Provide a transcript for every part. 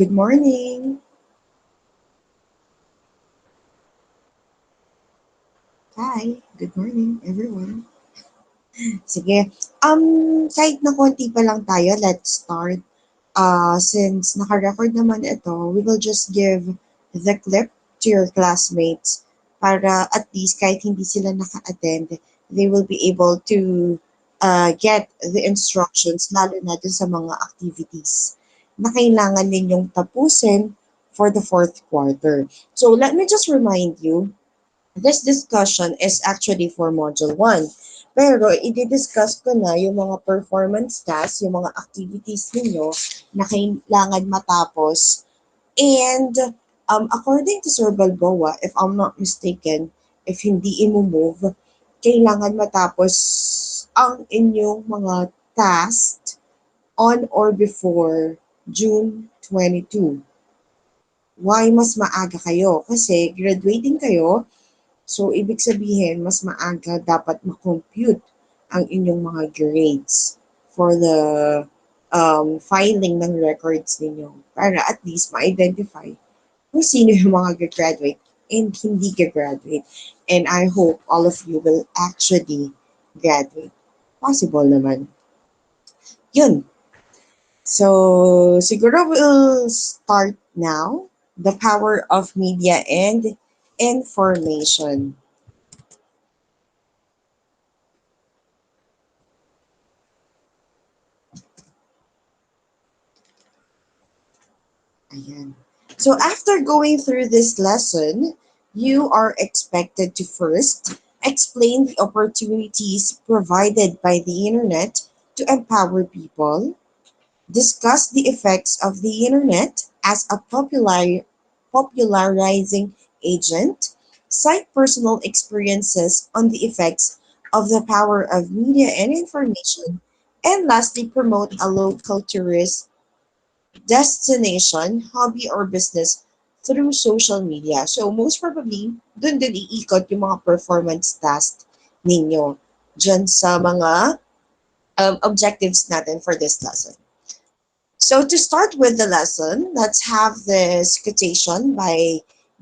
Good morning. Hi. Good morning, everyone. Sige. Kahit na konti pa lang tayo, let's start. Since naka-record naman ito, we will just give the clip to your classmates para at least kahit hindi sila naka-attend, they will be able to get the instructions, lalo na dun sa mga activities na kailangan ninyong tapusin for the fourth quarter. So let me just remind you, this discussion is actually for Module 1. Pero i-discuss ko na yung mga performance tasks, yung mga activities ninyo na kailangan matapos. And according to Sir Balboa, if I'm not mistaken, if hindi i-move, kailangan matapos ang inyong mga tasks on or before June 22. Why mas maaga kayo? Kasi graduating kayo. So, ibig sabihin, mas maaga dapat ma-compute ang inyong mga grades for the filing ng records ninyo para at least ma-identify kung sino yung mga gagraduate and hindi gagraduate. And I hope all of you will actually graduate. Possible naman. Yun. So, siguro we'll start now. The power of media and information. Ayan. So after going through this lesson, you are expected to first explain the opportunities provided by the internet to empower people, discuss the effects of the internet as a popularizing agent, cite personal experiences on the effects of the power of media and information, and lastly, promote a local tourist destination, hobby, or business through social media. So most probably, dun din iikot yung mga performance task ninyo dyan sa mga objectives natin for this lesson. So to start with the lesson, let's have this quotation by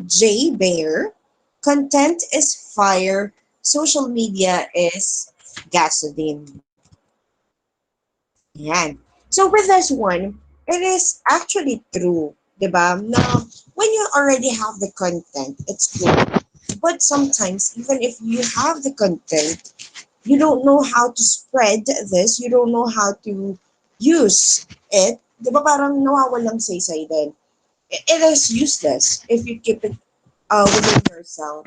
Jay Bayer. Content is fire, social media is gasoline. Yan. So with this one, it is actually true, 'di ba? Now, when you already have the content, it's good. But sometimes, even if you have the content, you don't know how to spread this, you don't know how to use it. 'Di ba parang nawawalang saysay din? It is useless if you keep it within yourself.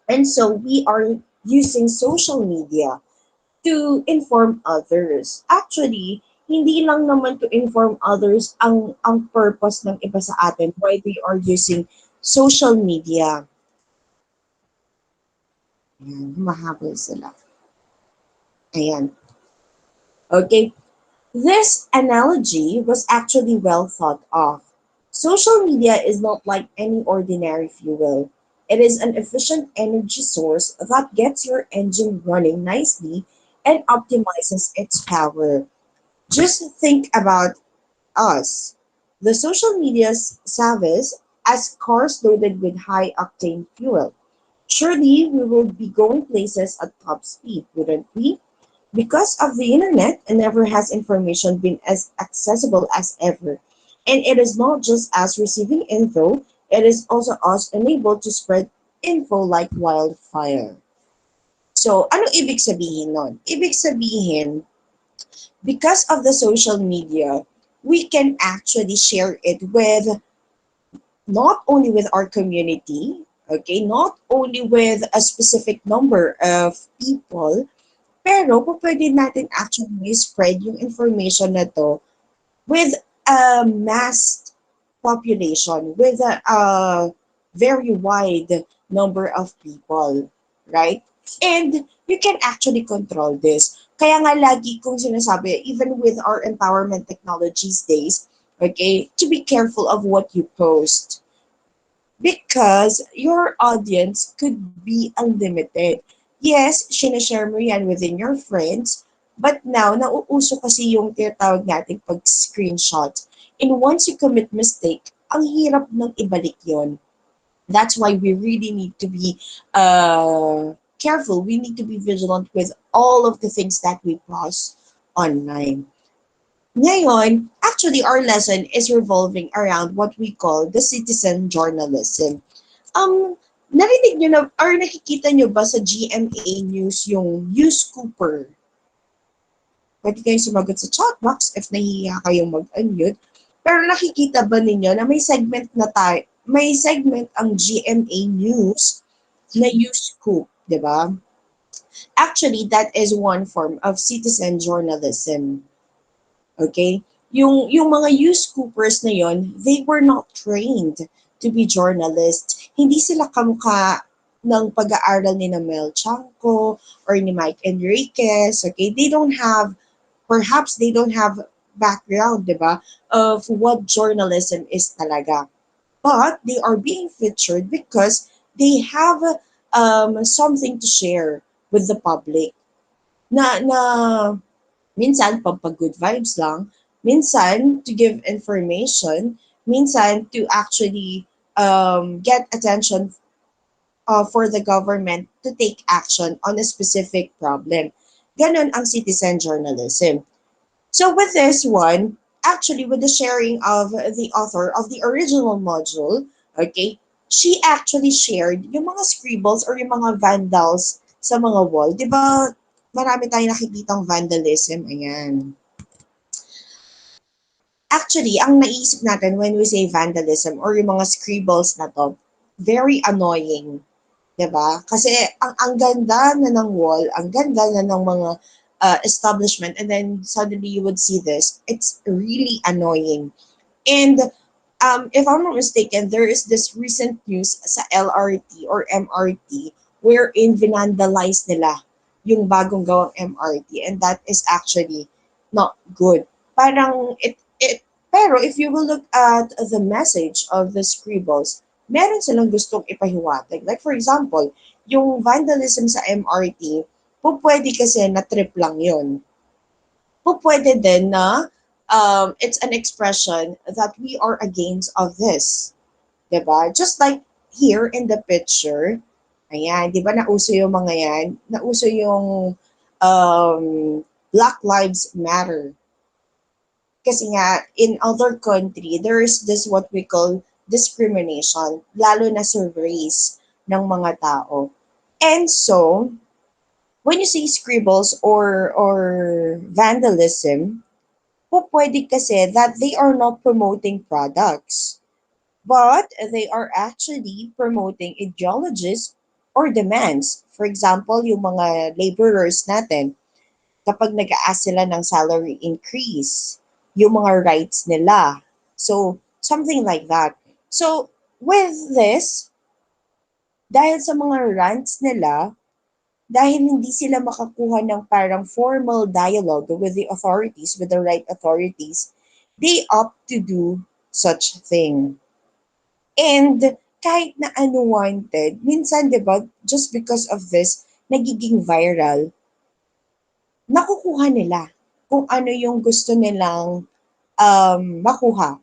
And so we are using social media to inform others. Actually, hindi lang naman to inform others ang purpose ng iba sa atin why they are using social media. Ayan, humahabol sila. Ayan. Okay. This analogy was actually well thought of. Social media is not like any ordinary fuel. It is an efficient energy source that gets your engine running nicely and optimizes its power. Just think about us. The social media service as cars loaded with high octane fuel. Surely we will be going places at top speed, wouldn't we? Because of the internet, never has information been as accessible as ever. And it is not just us receiving info, it is also us enabled to spread info like wildfire. So, ano ibig sabihin nun? Ibig sabihin, because of the social media, we can actually share it with not only with our community, okay, not only with a specific number of people, pero po pwede natin actually spread yung information na to with a mass population, with a very wide number of people, right? And you can actually control this. Kaya nga lagi kong sinasabi, even with our empowerment technologies days, okay, to be careful of what you post because your audience could be unlimited. Yes, sinashare mo yan within your friends, but now, nauuso kasi yung tinatawag natin pag-screenshot. And once you commit mistake, ang hirap ng ibalik yon. That's why we really need to be careful. We need to be vigilant with all of the things that we post online. Ngayon, actually, our lesson is revolving around what we call the citizen journalism. Narinig nyo na, or nakikita nyo ba sa GMA News yung News Cooper? Pwede kayong sumagot sa chat box if nahihiya kayong mag-unmute. Pero nakikita ba ninyo na may segment ang GMA News na News Scoop, di ba? Actually, that is one form of citizen journalism. Okay? Yung mga news scoopers na yon, they were not trained to be journalists. Hindi sila kamukha ng pag-aaral ni na Mel Chanco or ni Mike Enriquez. Okay? Perhaps they don't have background, di ba, of what journalism is talaga. But they are being featured because they have something to share with the public. Na minsan pampag-good vibes lang, minsan to give information, minsan to actually get attention for the government to take action on a specific problem. Ganon ang citizen journalism. So with this one, actually with the sharing of the author of the original module, okay, she actually shared yung mga scribbles or yung mga vandals sa mga wall. Di ba marami tayong nakikitang vandalism? Ayan. Actually, ang naisip natin when we say vandalism or yung mga scribbles na to, very annoying. 'Di ba? Kasi ang ganda na ng wall, ang ganda na ng mga establishment, and then suddenly you would see this. It's really annoying. And if I'm not mistaken, there is this recent news sa LRT or MRT wherein vinandalize nila yung bagong gawang MRT, and that is actually not good. Parang pero if you will look at the message of the scribbles, meron silang gustong ipahiwatig. Like for example, yung vandalism sa MRT, pwede kasi na trip lang yun. Pwede din na it's an expression that we are against of this. Diba? Just like here in the picture, ayan, di ba nauso yung mga yan? Nauso yung um, Black Lives Matter. Kasi nga, in other country, there is this what we call discrimination, lalo na sa race ng mga tao. And so, when you say scribbles or vandalism, pwede kasi that they are not promoting products, but they are actually promoting ideologies or demands. For example, yung mga laborers natin, kapag nag-ask sila ng salary increase, yung mga rights nila. So, something like that. So, with this, dahil sa mga rants nila, dahil hindi sila makakuha ng parang formal dialogue with the authorities, with the right authorities, they opt to do such thing. And kahit na unwanted, minsan, di ba, just because of this, nagiging viral, nakukuha nila kung ano yung gusto nilang makuha,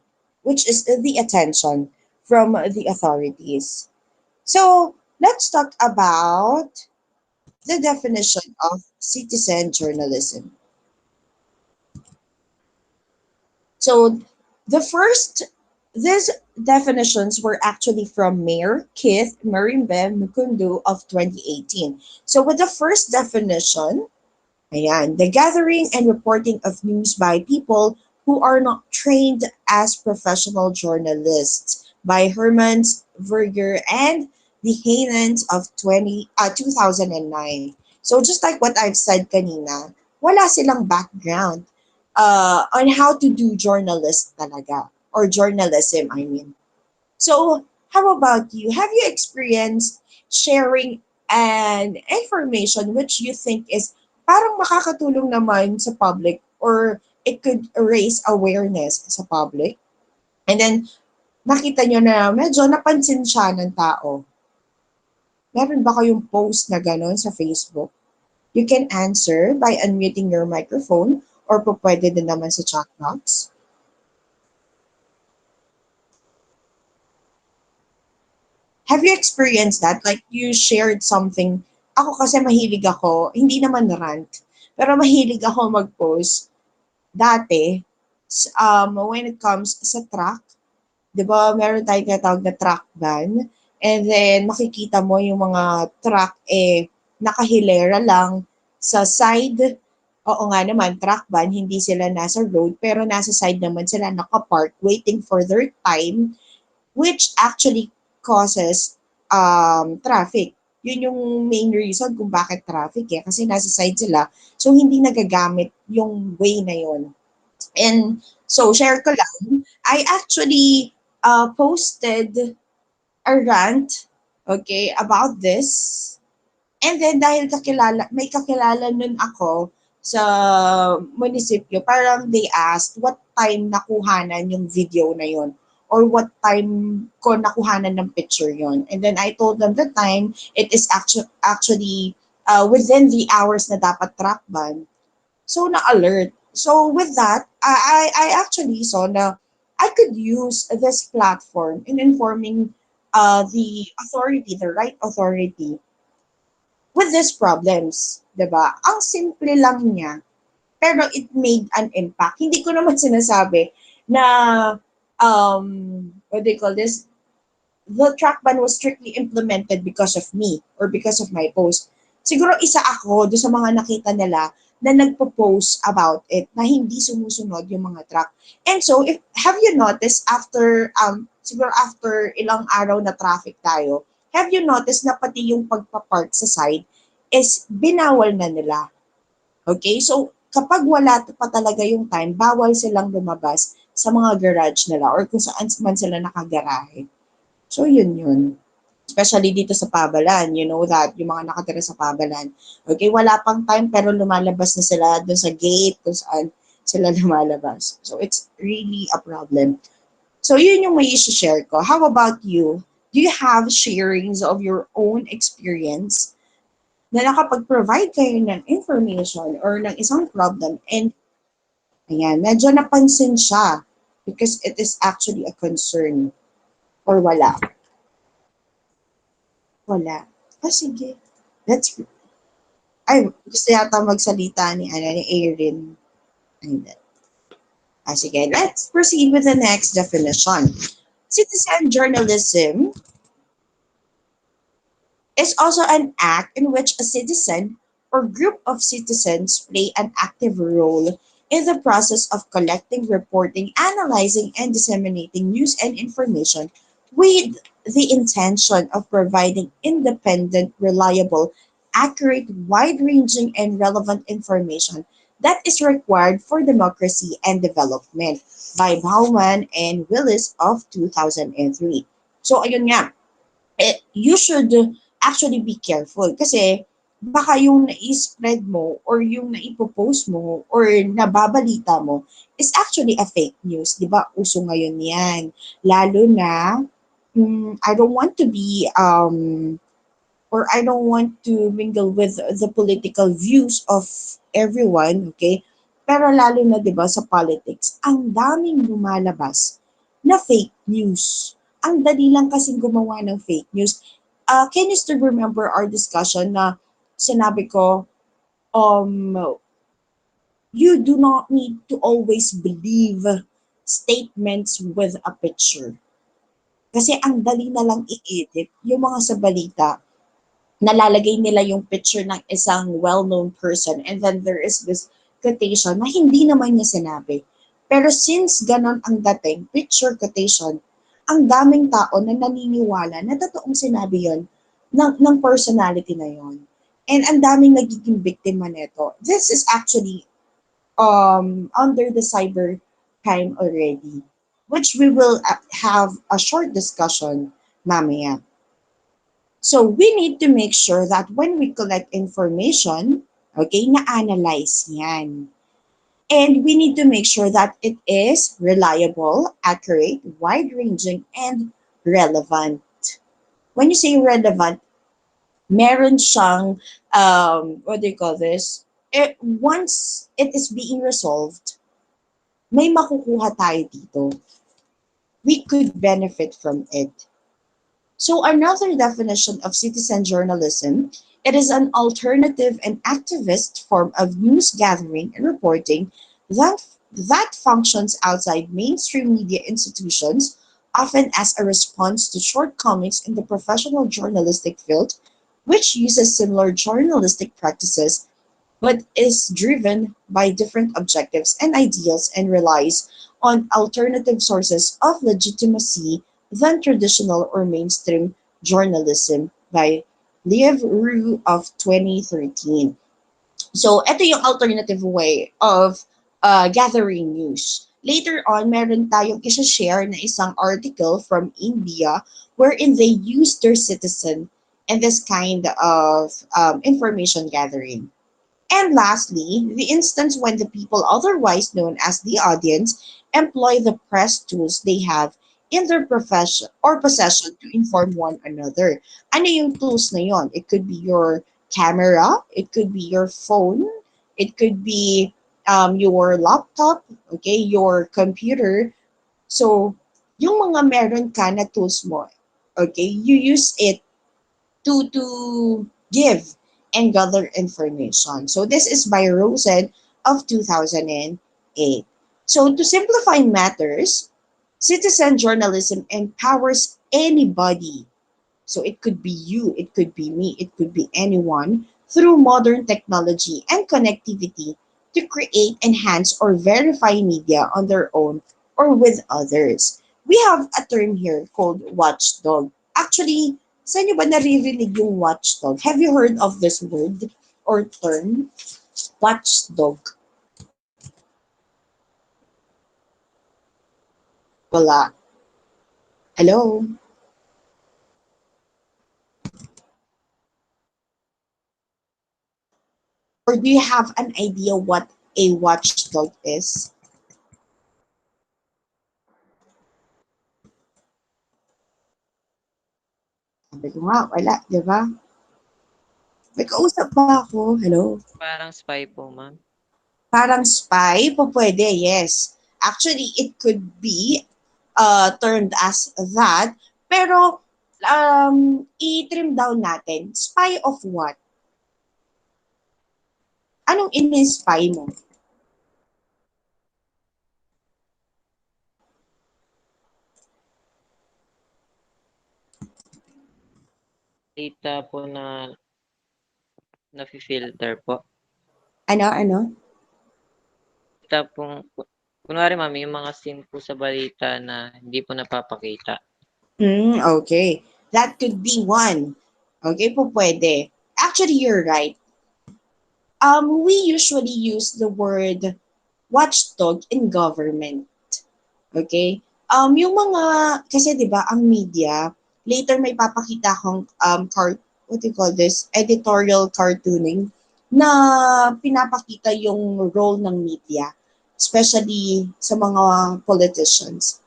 which is the attention from the authorities. So, let's talk about the definition of citizen journalism. So, the first, these definitions were actually from Mayor Keith Marimbe Mukundu of 2018. So, with the first definition, ayan, the gathering and reporting of news by people who are not trained as professional journalists by Hermans Verger and the Hanans of 2009. So just like what I've said kanina, wala silang background on how to do journalist talaga, or journalism, I mean. So, how about you? Have you experienced sharing an information which you think is parang makakatulong naman sa public, or it could raise awareness sa public? And then, nakita nyo na medyo napansin siya ng tao. Meron ba kayong post na gano'n sa Facebook? You can answer by unmuting your microphone or po pwede din naman sa chat box. Have you experienced that? Like you shared something. Ako kasi mahilig ako, hindi naman rant, pero mahilig ako mag-post dati when it comes sa truck. 'Di ba meron tayong tinatawag na truck ban, and then makikita mo yung mga truck nakahilera lang sa side. Oo nga naman, truck ban, hindi sila nasa road, pero nasa side naman sila nakapark waiting for their time, which actually causes traffic. Yun yung main reason kung bakit traffic kasi nasa side sila, so hindi nagagamit yung way na yun. And so, share ko lang, I actually posted a rant, okay, about this. And then dahil may kakilala nun ako sa munisipyo, parang they asked what time nakuhanan yung video na yun or what time ko nakuhanan ng picture yon. And then I told them the time, it is actually within the hours na dapat track ban. So na-alert. So with that, I actually saw na I could use this platform in informing the authority, the right authority, with these problems. 'Di ba? Ang simple lang niya, pero it made an impact. Hindi ko naman sinasabi na, what do you call this, the track ban was strictly implemented because of me or because of my post. Siguro isa ako do sa mga nakita nila na nagpo-post about it na hindi sumusunod yung mga truck. And so, if have you noticed after siguro after ilang araw na traffic tayo, have you noticed na pati yung pagpa-park sa side is binawal na nila. Okay? So, kapag wala pa talaga yung time, bawal silang lumabas sa mga garage nila or kung saan man sila nakagarahe. So, yun. Especially dito sa Pabalan, you know that, yung mga nakatira sa Pabalan. Okay, wala pang time pero lumalabas na sila doon sa gate kung saan sila lumalabas. So, it's really a problem. So, yun yung may share ko. How about you? Do you have sharings of your own experience na nakapag-provide kayo ng information or ng isang problem and ayan, medyo napansin siya because it is actually a concern or wala? Wala. Ah, sige. That's ay, gusto yata magsalita ni Erin. Hindi. Ah, sige. Let's proceed with the next definition. Citizen journalism is also an act in which a citizen or group of citizens play an active role in the process of collecting, reporting, analyzing, and disseminating news and information with the intention of providing independent, reliable, accurate, wide ranging, and relevant information that is required for democracy and development by Bauman and Willis of 2003. So, ayun nga, you should actually be careful kasi baka yung nai-spread mo or yung naipopost mo or nababalita mo is actually a fake news. Di ba? Uso ngayon yan. Lalo na, I don't want to be, or I don't want to mingle with the political views of everyone, okay? Pero lalo na 'di ba sa politics, ang daming lumalabas na fake news. Ang dali lang kasing gumawa ng fake news. Can you still remember our discussion na sinabi ko, um, you do not need to always believe statements with a picture. Kasi ang dali na lang i-edit yung mga sa balita, nalalagay nila yung picture ng isang well-known person and then there is this quotation na hindi naman niya sinabi. Pero since ganon ang dating, picture quotation, ang daming tao na naniniwala na totoong sinabi yon ng personality na yon. And ang daming nagiging biktima nito. This is actually under the cyber crime already, which we will have a short discussion mamaya. So we need to make sure that when we collect information, okay, na-analyze yan. And we need to make sure that it is reliable, accurate, wide-ranging, and relevant. When you say relevant, meron siyang, what do you call this? Once it is being resolved, may makukuha tayo dito. We could benefit from it. So another definition of citizen journalism, it is an alternative and activist form of news gathering and reporting that functions outside mainstream media institutions, often as a response to shortcomings in the professional journalistic field, which uses similar journalistic practices but is driven by different objectives and ideals and relies on alternative sources of legitimacy than traditional or mainstream journalism by Liev Rue of 2013. So, ito yung alternative way of gathering news. Later on, meron tayong isa-share na isang article from India wherein they use their citizen in this kind of information gathering. And lastly, the instance when the people, otherwise known as the audience, employ the press tools they have in their profession or possession to inform one another. Ano yung tools na yon? It could be your camera, it could be your phone, it could be your laptop, okay, your computer. So, yung mga meron ka na tools mo, okay, you use it to give and gather information. So this is by Rosen of 2008. So to simplify matters, citizen journalism empowers anybody. So it could be you, it could be me, it could be anyone through modern technology and connectivity to create, enhance, or verify media on their own or with others. We have a term here called watchdog. Actually, saan nyo ba naririnig yung watchdog? Have you heard of this word or term? Watchdog. Wala. Hello? Or do you have an idea what a watchdog is? Sabi ko nga, wala, di ba? May kausap ba ako? Hello? Parang spy po, ma'am. Parang spy? Po pwede, yes. Actually, it could be termed as that. Pero, i-trim down natin. Spy of what? Anong in-spy mo? Data po na nafi-filter po. Ano? Data pong kunwari ma'am, yung mga scene po sa balita na hindi po napapakita. Okay. That could be one. Okay po pwede. Actually, you're right. We usually use the word watchdog in government. Okay? Yung mga, kasi 'di ba ang media, later may papakita akong what do you call this? Editorial cartooning na pinapakita yung role ng media, especially sa mga politicians.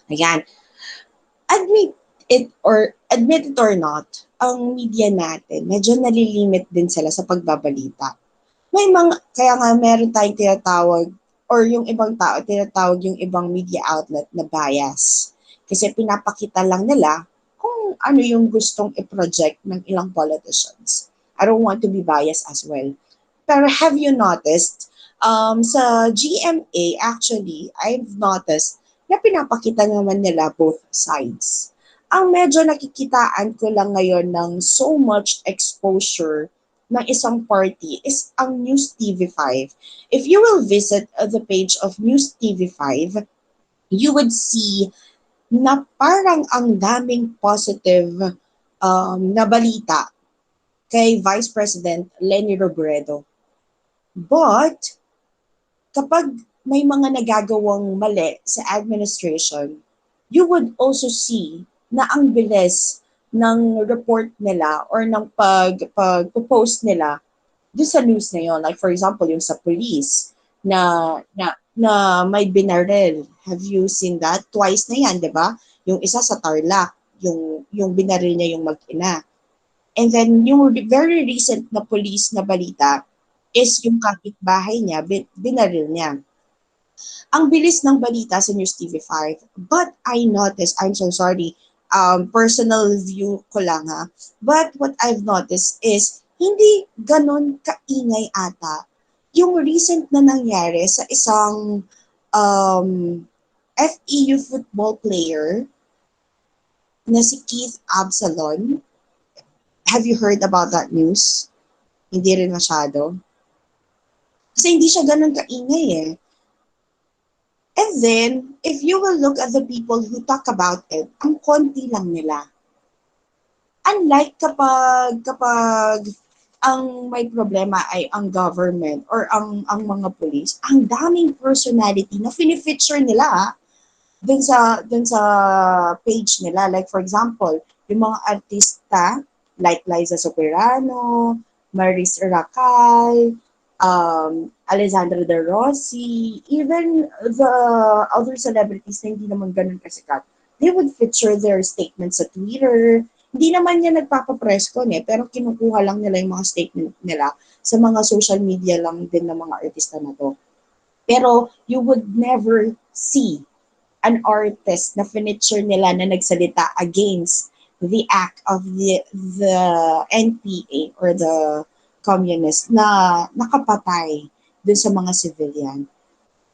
Ayan. Admit it or not, ang media natin, medyo nalilimit din sila sa pagbabalita. May mga, kaya nga meron tayong tinatawag, or yung ibang tao, tinatawag yung ibang media outlet na bias. Kasi pinapakita lang nila kung ano yung gustong i-project ng ilang politicians. I don't want to be biased as well. Pero have you noticed, sa GMA, actually, I've noticed na pinapakita naman nila both sides. Ang medyo nakikitaan ko lang ngayon ng so much exposure ng isang party is ang News TV5. If you will visit the page of News TV5, you would see na parang ang daming positive na balita kay Vice President Leni Robredo. But kapag may mga nagagawang mali sa administration, you would also see na ang bilis ng report nila or ng pag-post nila doon sa news na yon. Like for example, yung sa police na may binaril. Have you seen that? Twice na yan, di ba? Yung isa sa Tarlac, yung binaril niya yung mag-ina. And then yung very recent na police na balita is yung kapitbahay niya, binaril niya. Ang bilis ng balita sa News TV5. But I noticed, I'm so sorry, personal view ko lang ha. But what I've noticed is, hindi ganon kaingay ata yung recent na nangyari sa isang um, FEU football player na si Keith Absalon. Have you heard about that news? Hindi rin masyado. Kasi hindi siya ganun kaingay eh. And then, if you will look at the people who talk about it, ang konti lang nila. Unlike kapag ang may problema ay ang government or ang mga police, ang daming personality na fini-feature nila dun sa page nila. Like for example, yung mga artista like Liza Soberano, Maris Racal, Alessandra De Rossi, even the other celebrities na hindi naman ganun kasikat, they would feature their statements sa Twitter. Hindi naman yan nagpapapress con pero kinukuha lang nila yung mga statement nila sa mga social media lang din ng mga artista na to. Pero you would never see an artist na furniture nila na nagsalita against the act of the NPA or the communist na nakapatay dun sa mga civilian.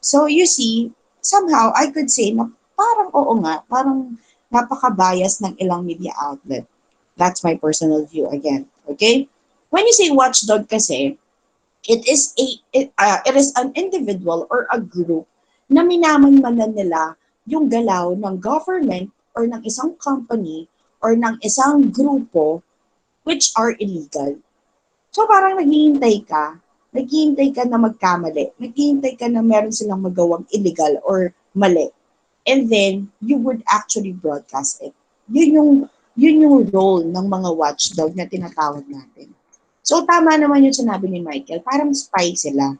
So you see, somehow I could say na parang oo nga, parang napaka-bias ng ilang media outlet. That's my personal view again. Okay? When you say watchdog kasi, it is an individual or a group na minamanmanan nila yung galaw ng government or ng isang company or ng isang grupo which are illegal. So parang naghihintay ka na magkamali, naghihintay ka na meron silang magawang illegal or mali. And then, you would actually broadcast it. Yun yung role ng mga watchdog na tinatawag natin. So tama naman yung sinabi ni Michael, parang spy sila.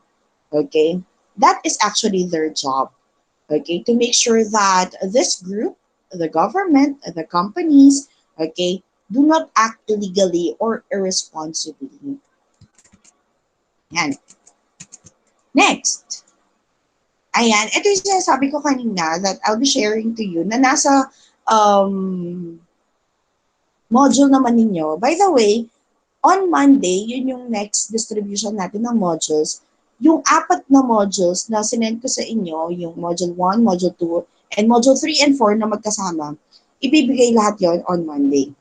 Okay? That is actually their job. Okay? To make sure that this group, the government, the companies, okay, do not act illegally or irresponsibly. Yan. Next. Ayan, ito yung sinasabi ko kanina that I'll be sharing to you na nasa module naman ninyo. By the way, on Monday, yun yung next distribution natin ng modules. Yung 4 na modules na sinend ko sa inyo, yung module 1, module 2, and module 3 and 4 na magkasama, ibibigay lahat yon on Monday.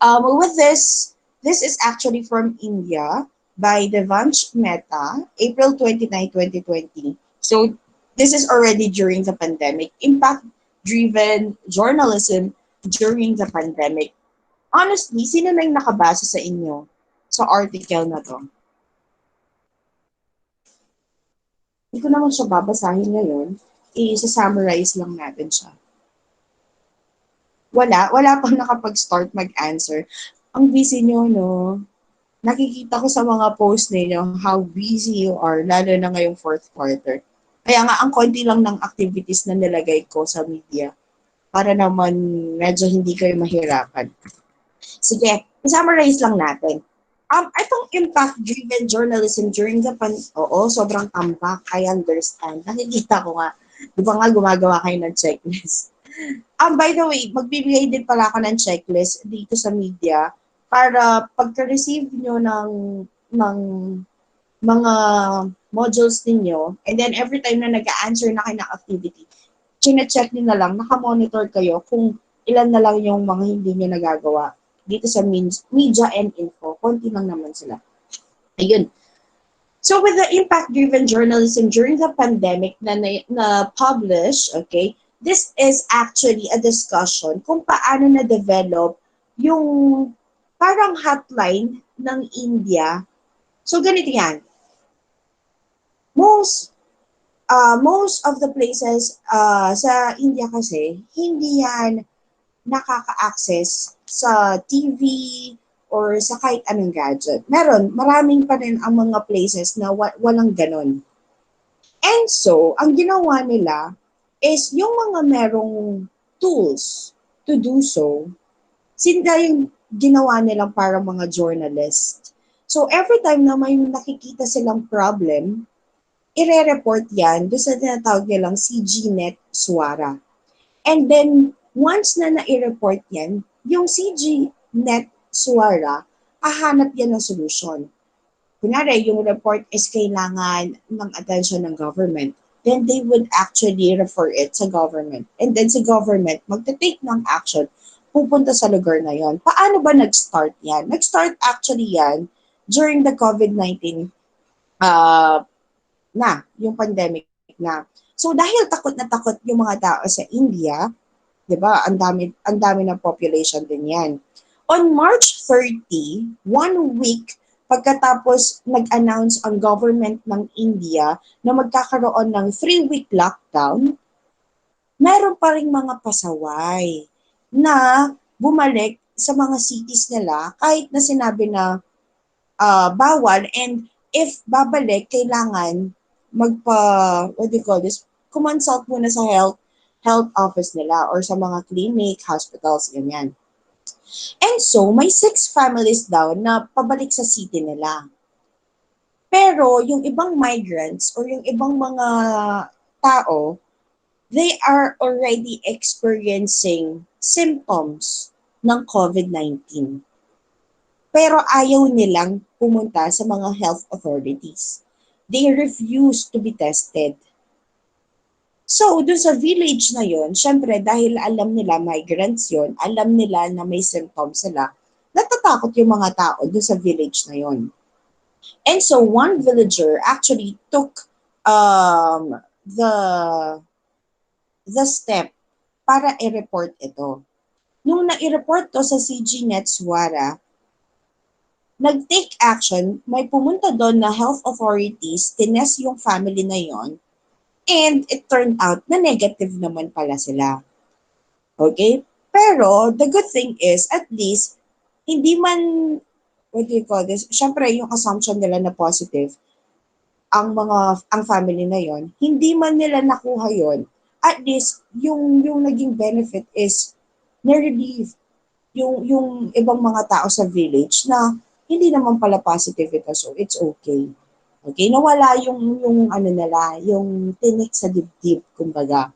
With this is actually from India by Devansh Mehta, April 29, 2020. So this is already during the pandemic. Impact-driven journalism during the pandemic. Honestly, sino na yung nakabasa sa inyo sa article na to? Hindi ko naman siya babasahin ngayon. I-summarize lang natin siya. Wala pang nakapag-start mag-answer. Ang busy nyo, no? Nakikita ko sa mga post ninyo how busy you are, lalo na ngayong 4th quarter. Kaya nga, ang konti lang ng activities na nilagay ko sa media para naman medyo hindi kayo mahirapan. Sige, summarize lang natin. Itong impact-driven journalism during the sobrang tambak, I understand. Nakikita ko nga, di ba nga gumagawa kayo ng checklist? By the way, magbibigay din pala ako ng checklist dito sa media para pagka-receive nyo ng mga modules ninyo, and then every time na nag-a-answer na kayo ng activity, chine-check nyo na lang, nakamonitor kayo kung ilan na lang yung mga hindi nyo nagagawa dito sa media and info. Konti lang naman sila. Ayun. So with the impact-driven journalism during the pandemic na publish, okay, this is actually a discussion kung paano na-develop yung parang hotline ng India. So ganito yan. Most of the places sa India kasi, hindi yan nakaka-access sa TV or sa kahit anong gadget. Maraming pa rin ang mga places na walang ganon. And so, ang ginawa nila is yung mga merong tools to do so, sila yung ginawa nilang para mga journalist. So, every time na may nakikita silang problem, ire-report yan doon sa tinatawag nilang CGNet Swara. And then, Once na nai-report yan, yung CG Net Suara, hahanap yan ng solusyon. Kunwari, yung report is kailangan ng attention ng government, then they would actually refer it sa government. And then sa government, magte-take ng action, pupunta sa lugar na yon. Paano ba nag-start yan? Nag-start actually yan during the COVID-19 uh, yung pandemic na. So dahil takot na takot yung mga tao sa India, 'di ba? Ang dami ng population din 'yan. On March 30, 1 week pagkatapos nag-announce ang government ng India na magkakaroon ng 3 week lockdown, meron pa ring mga pasaway na bumalik sa mga cities nila kahit na sinabi na bawal, and if babalik, kailangan what do you call this, consult muna sa health office nila or sa mga clinic, hospitals, ganyan. And so, may 6 families daw na pabalik sa city nila. Pero yung ibang migrants or yung ibang mga tao, they are already experiencing symptoms ng COVID-19. Pero ayaw nilang pumunta sa mga health authorities. They refuse to be tested. So, dun sa village na yon, syempre dahil alam nila migrants yon, alam nila na may symptoms sila, natatakot yung mga tao dun sa village na yon. And so, one villager actually took the step para i-report ito. Nung na-i-report to sa CG Netswara, nag-take action, may pumunta doon na health authorities, tinest yung family na yon, and it turned out na negative naman pala sila. Okay? Pero, the good thing is, at least, hindi man, what do you call this, syempre yung assumption nila na positive, ang family na yon, hindi man nila nakuha yon, at least, yung naging benefit is, na-relieve yung ibang mga tao sa village na hindi naman pala positive ito, so it's okay. Okay, nawala yung ano nila, yung tinik sa dibdib, kumbaga.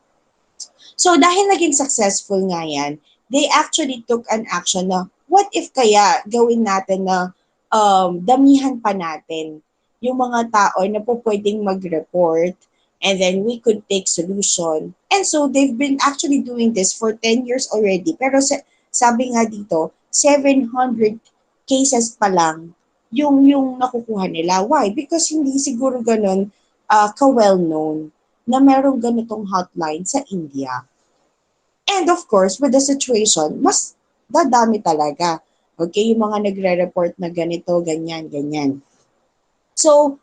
So dahil naging successful nga yan, they actually took an action na what if kaya gawin natin na damihan pa natin yung mga tao na po pwedeng mag-report, and then we could take solution. And so they've been actually doing this for 10 years already. Pero sabi nga dito, 700 cases pa lang yung nakukuha nila. Why? Because hindi siguro ganun ka-well known na merong ganitong hotline sa India. And of course, with the situation, mas dadami talaga. Okay, yung mga nagre-report na ganito, ganyan, ganyan. So,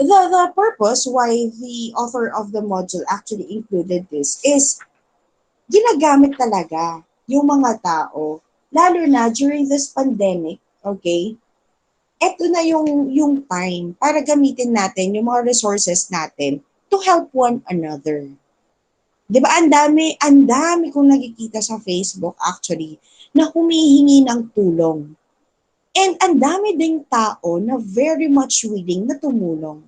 the purpose why the author of the module actually included this is ginagamit talaga yung mga tao, lalo na during this pandemic, okay? Eto na yung time para gamitin natin yung mga resources natin to help one another. 'Di ba? Ang dami kong nakikita sa Facebook actually na humihingi ng tulong. And ang dami ding tao na very much willing na tumulong.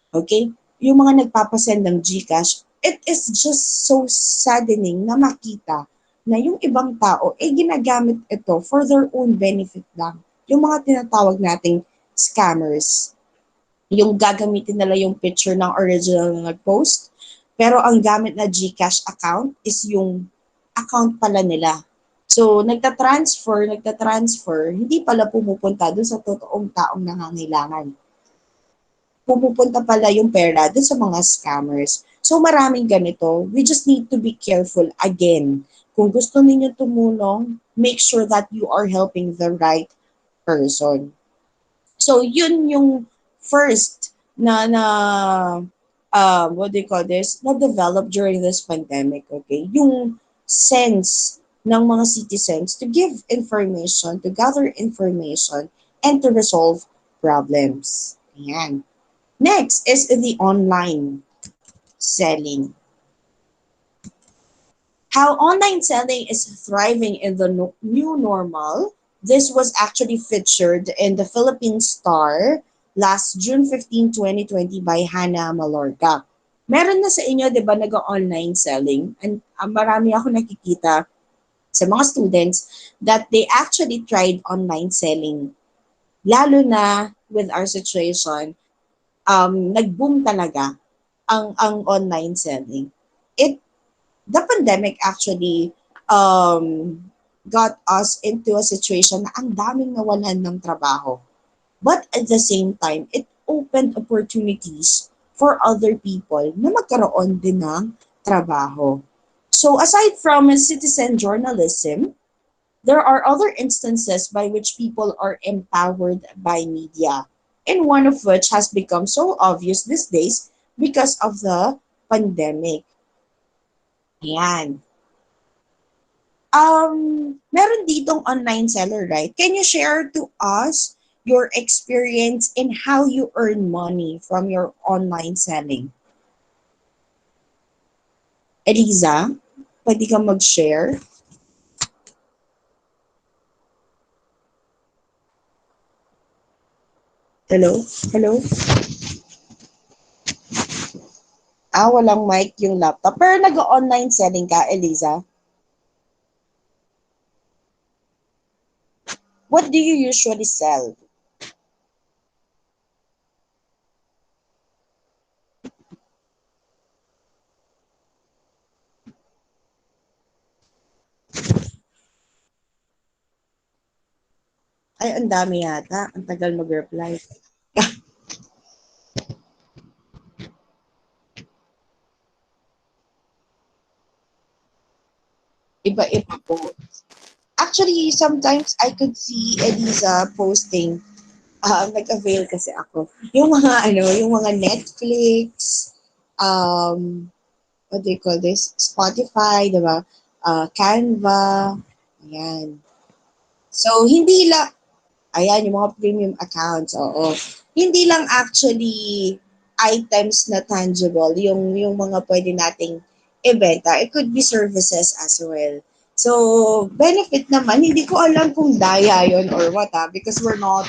Okay? Yung mga nagpapasend ng GCash, it is just so saddening na makita na yung ibang tao ginagamit ito for their own benefit lang. Yung mga tinatawag nating scammers. Yung gagamitin nila yung picture ng original na nag-post, pero ang gamit na GCash account is yung account pala nila. So, nagtatransfer, hindi pala pumupunta dun sa totoong taong nangangailangan. Pumupunta pala yung pera dun sa mga scammers. So, maraming ganito. We just need to be careful again. Kung gusto ninyo tumulong, make sure that you are helping the right person. So, yun yung first what do you call this, na-develop during this pandemic, okay? Yung sense ng mga citizens to give information, to gather information, and to resolve problems. Ayan. Next is the online selling. How online selling is thriving in the new normal. This was actually featured in the Philippine Star last June 15, 2020 by Hannah Malorca. Meron na sa inyo, di ba, nag-online selling? And marami ako nakikita sa mga students that they actually tried online selling. Lalo na with our situation, nag-boom talaga ang online selling. The pandemic actually got us into a situation na ang daming nawalan ng trabaho. But at the same time, it opened opportunities for other people na magkaroon din ng trabaho. So aside from citizen journalism, there are other instances by which people are empowered by media, and one of which has become so obvious these days because of the pandemic. Yan. Meron ditong online seller, right? Can you share to us your experience in how you earn money from your online selling? Eliza, pwede ka mag-share? Hello? Hello? Walang mic yung laptop. Pero nag-online selling ka, Eliza? What do you usually sell? Ay, ang dami yata. Ang tagal mag-reply. Iba-iba po. Actually, sometimes I could see Eliza posting, nag-avail kasi ako. Yung mga, yung mga Netflix, what do you call this? Spotify, diba? Canva, ayan. So, hindi lang, ayan, yung mga premium accounts, oo. Hindi lang actually items na tangible, yung mga pwede nating ibenta. It could be services as well. So, benefit naman, hindi ko alam kung daya yon or what, because we're not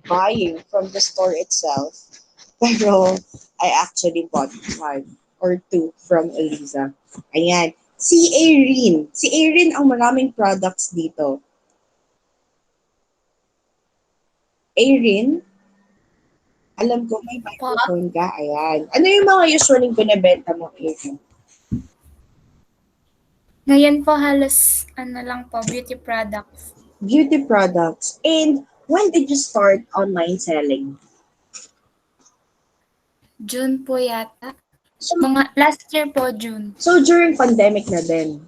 buying from the store itself. Pero, I actually bought one or two from Eliza. Ayan. Si Erin. Si Erin ang maraming products dito. Erin, alam ko may Po. microphone ka. Ayan. Ano yung mga usually binibenta mo, Erin? Ngayon po halos lang po, beauty products. Beauty products. And when did you start online selling? June po yata. So, Mga last year po, June. so during pandemic na din.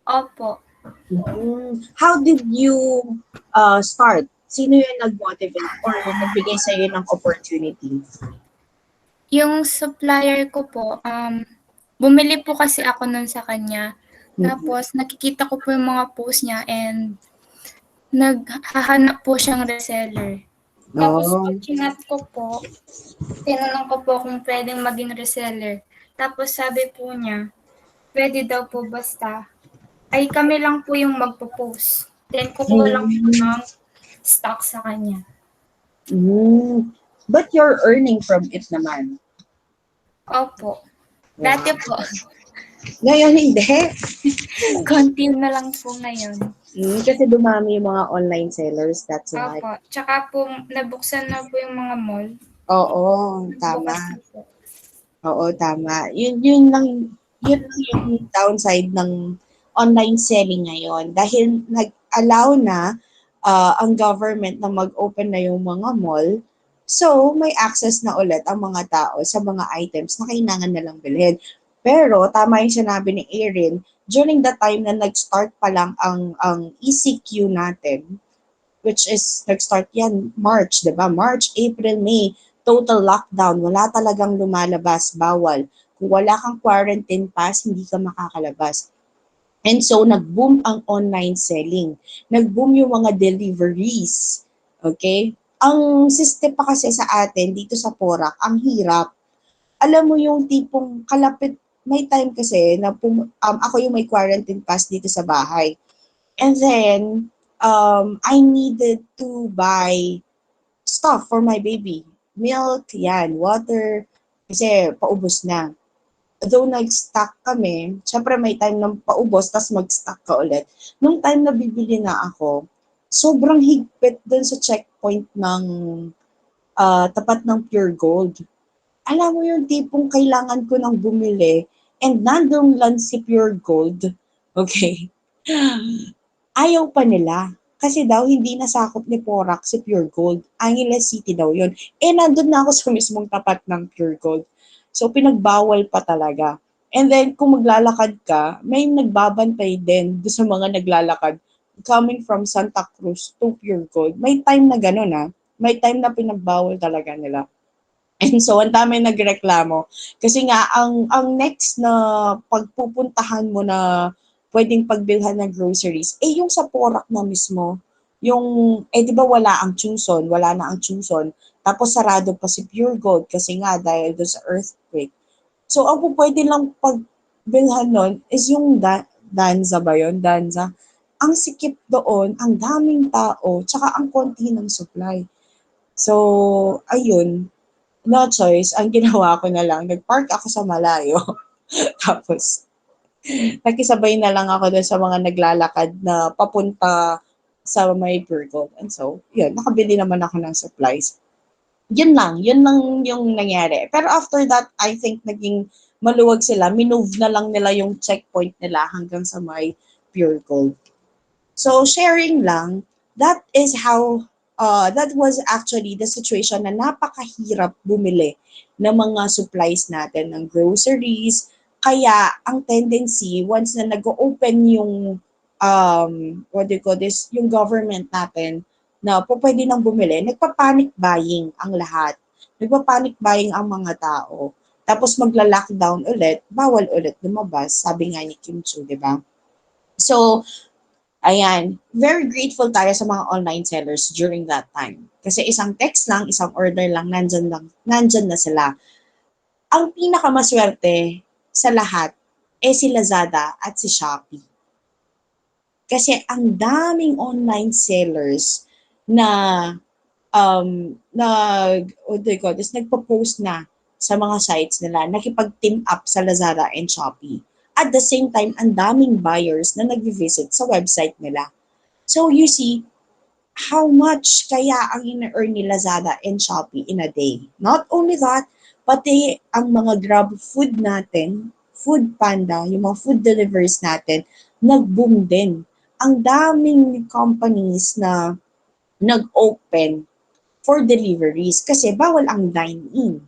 Opo. How did you start? Sino yung nag-motivate or nagbigay sa'yo ng opportunity? Yung supplier ko po, bumili po kasi ako nun sa kanya. Tapos nakikita ko po yung mga post niya and naghahanap po siyang reseller. Tapos Oh. pag chinat ko po, tinanong ko po kung pwedeng maging reseller. Tapos sabi po niya, pwede daw po basta ay kami lang po yung magpo-post. Then kukuha lang po ng stock sa kanya. But you're earning from it naman. Opo. Dati po. Ngayon hindi. Konti na lang po ngayon. Kasi dumami yung mga online sellers, that's why. Opo. Tsaka po, nabuksan na po yung mga mall. Oo, tama. Bukas na po. Oo, tama. Yun lang yung downside ng online selling ngayon. Dahil nag-allow na ang government na mag-open na yung mga mall, so may access na ulit ang mga tao sa mga items na kailangan nilang bilhin. Pero tama yung sinabi ni Erin, during the time na nag-start pa lang ang ECQ natin, which is nag-start yan March, 'di ba? March, April, May, total lockdown, wala talagang lumalabas, bawal. Kung wala kang quarantine pass, hindi ka makakalabas. And so, nag-boom ang online selling. Nag-boom yung mga deliveries. Okay? Ang system pa kasi sa atin, dito sa Porac, ang hirap. Alam mo yung tipong kalapit, may time kasi na ako yung may quarantine pass dito sa bahay. And then, I needed to buy stuff for my baby. Milk, yan, water, Kasi paubos na. Though nag-stock kami, syempre may time na paubos, tas mag-stock ka ulit. Nung time na bibili na ako, sobrang higpit dun sa checkpoint ng tapat ng Pure Gold. Alam mo yung tipong kailangan ko nang bumili and nandun lang si Pure Gold. Okay? Ayaw pa nila. Kasi daw hindi nasakop ni Porac si Pure Gold. Angeles City daw yun. Nandun na ako sa mismong tapat ng Pure Gold. So, pinagbawal pa talaga. And then, kung maglalakad ka, may nagbabantay din do sa mga naglalakad coming from Santa Cruz to Pure Gold. May time na gano'n May time na pinagbawal talaga nila. And so, ang dami nagreklamo. Kasi nga, ang next na pagpupuntahan mo na pwedeng pagbilhan ng groceries, yung sa Porac na mismo. Yung, di ba wala ang Chungson, wala na ang Chungson. Tapos sarado pa si Pure Gold kasi nga dahil doon sa earthquake. So, ang pwede lang pagbilhan nun is yung Danza ba yun? Danza. Ang sikip doon, ang daming tao, tsaka ang konti ng supply. So, ayun, no choice, ang ginawa ko na lang, nag-park ako sa malayo. Tapos, nakisabay na lang ako doon sa mga naglalakad na papunta sa may Pure Gold. And so, yun, nakabili naman ako ng supplies. Yun lang yung nangyari. Pero after that, I think naging maluwag sila. Minove na lang nila yung checkpoint nila hanggang sa may Pure Gold. So, sharing lang, that was actually the situation na napakahirap bumili ng mga supplies natin, ng groceries. Kaya, ang tendency, once na nag-open yung, what do you call this, yung government natin, na pwede nang bumili, nagpa-panic buying ang lahat. Nagpa-panic buying ang mga tao. Tapos magla-lockdown ulit, bawal ulit lumabas, sabi nga ni Kim Chu, di ba? So, ayan, very grateful tayo sa mga online sellers during that time. Kasi isang text lang, isang order lang, nandyan na sila. Ang pinakamaswerte sa lahat si Lazada at si Shopee. Kasi ang daming online sellers na nagpo-post na sa mga sites nila, nakipag-team up sa Lazada and Shopee. At the same time, ang daming buyers na nag-visit sa website nila. So you see, how much kaya ang ina-earn ni Lazada and Shopee in a day. Not only that, pati ang mga Grab food natin, Food Panda, yung mga food deliveries natin, nag-boom din. Ang daming companies na nag-open for deliveries kasi bawal ang dine-in.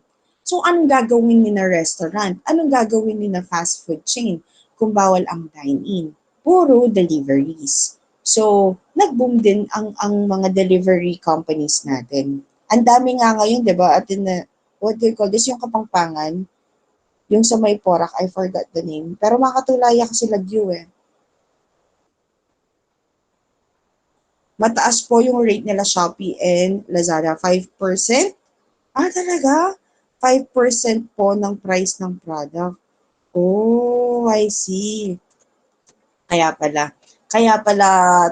So, anong gagawin ni na restaurant? Anong gagawin ni na fast food chain kung bawal ang dine-in? Puro deliveries. So, nag-boom din ang mga delivery companies natin. Ang dami nga ngayon, di ba? At what do you call this? Yung Kapampangan, yung sa may Porac, I forgot the name. Pero makatulaya kasi Lagyo eh. Mataas po yung rate nila Shopee and Lazada. 5%? Talaga? 5% po ng price ng product. Oh, I see. Kaya pala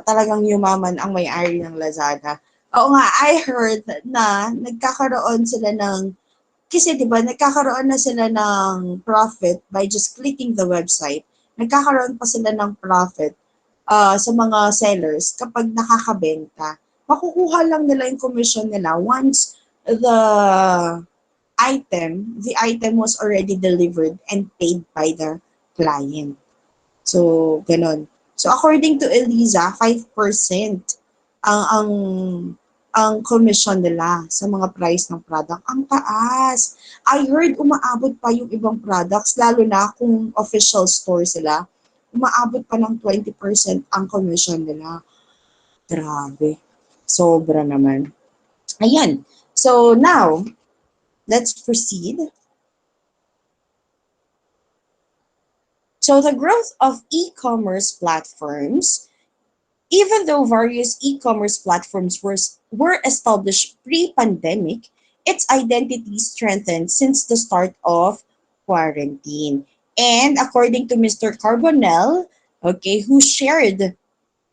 talagang yumaman ang may-ari ng Lazada. Oo nga, I heard na nagkakaroon sila ng, kasi di ba nagkakaroon na sila ng profit by just clicking the website. Nagkakaroon pa sila ng profit sa mga sellers kapag nakakabenta. Makukuha lang nila yung commission nila once the item was already delivered and paid by the client. So, ganun. So, according to Eliza, 5% ang ang commission nila sa mga price ng product. Ang taas. I heard umaabot pa yung ibang products, lalo na kung official store sila. Umaabot pa ng 20% ang commission nila. Grabe. Sobra naman. Ayan. So, now, let's proceed. So the growth of e-commerce platforms, even though various e-commerce platforms were established pre-pandemic, its identity strengthened since the start of quarantine. And according to Mr. Carbonell, okay, who shared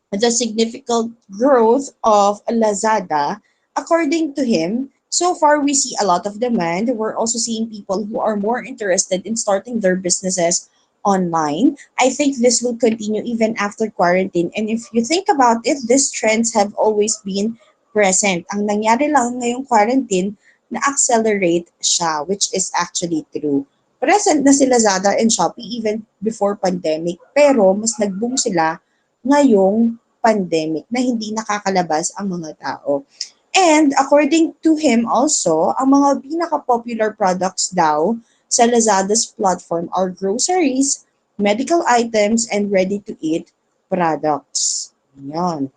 the significant growth of Lazada, according to him, So far, we see a lot of demand. We're also seeing people who are more interested in starting their businesses online. I think this will continue even after quarantine. And if you think about it, these trends have always been present. Ang nangyari lang ngayong quarantine, na-accelerate siya, which is actually true. Present na si Lazada and Shopee even before pandemic, pero mas nag-boom sila ngayong pandemic na hindi nakakalabas ang mga tao. And according to him also, ang mga pinaka-popular products daw sa Lazada's platform are groceries, medical items, and ready-to-eat products. Yan.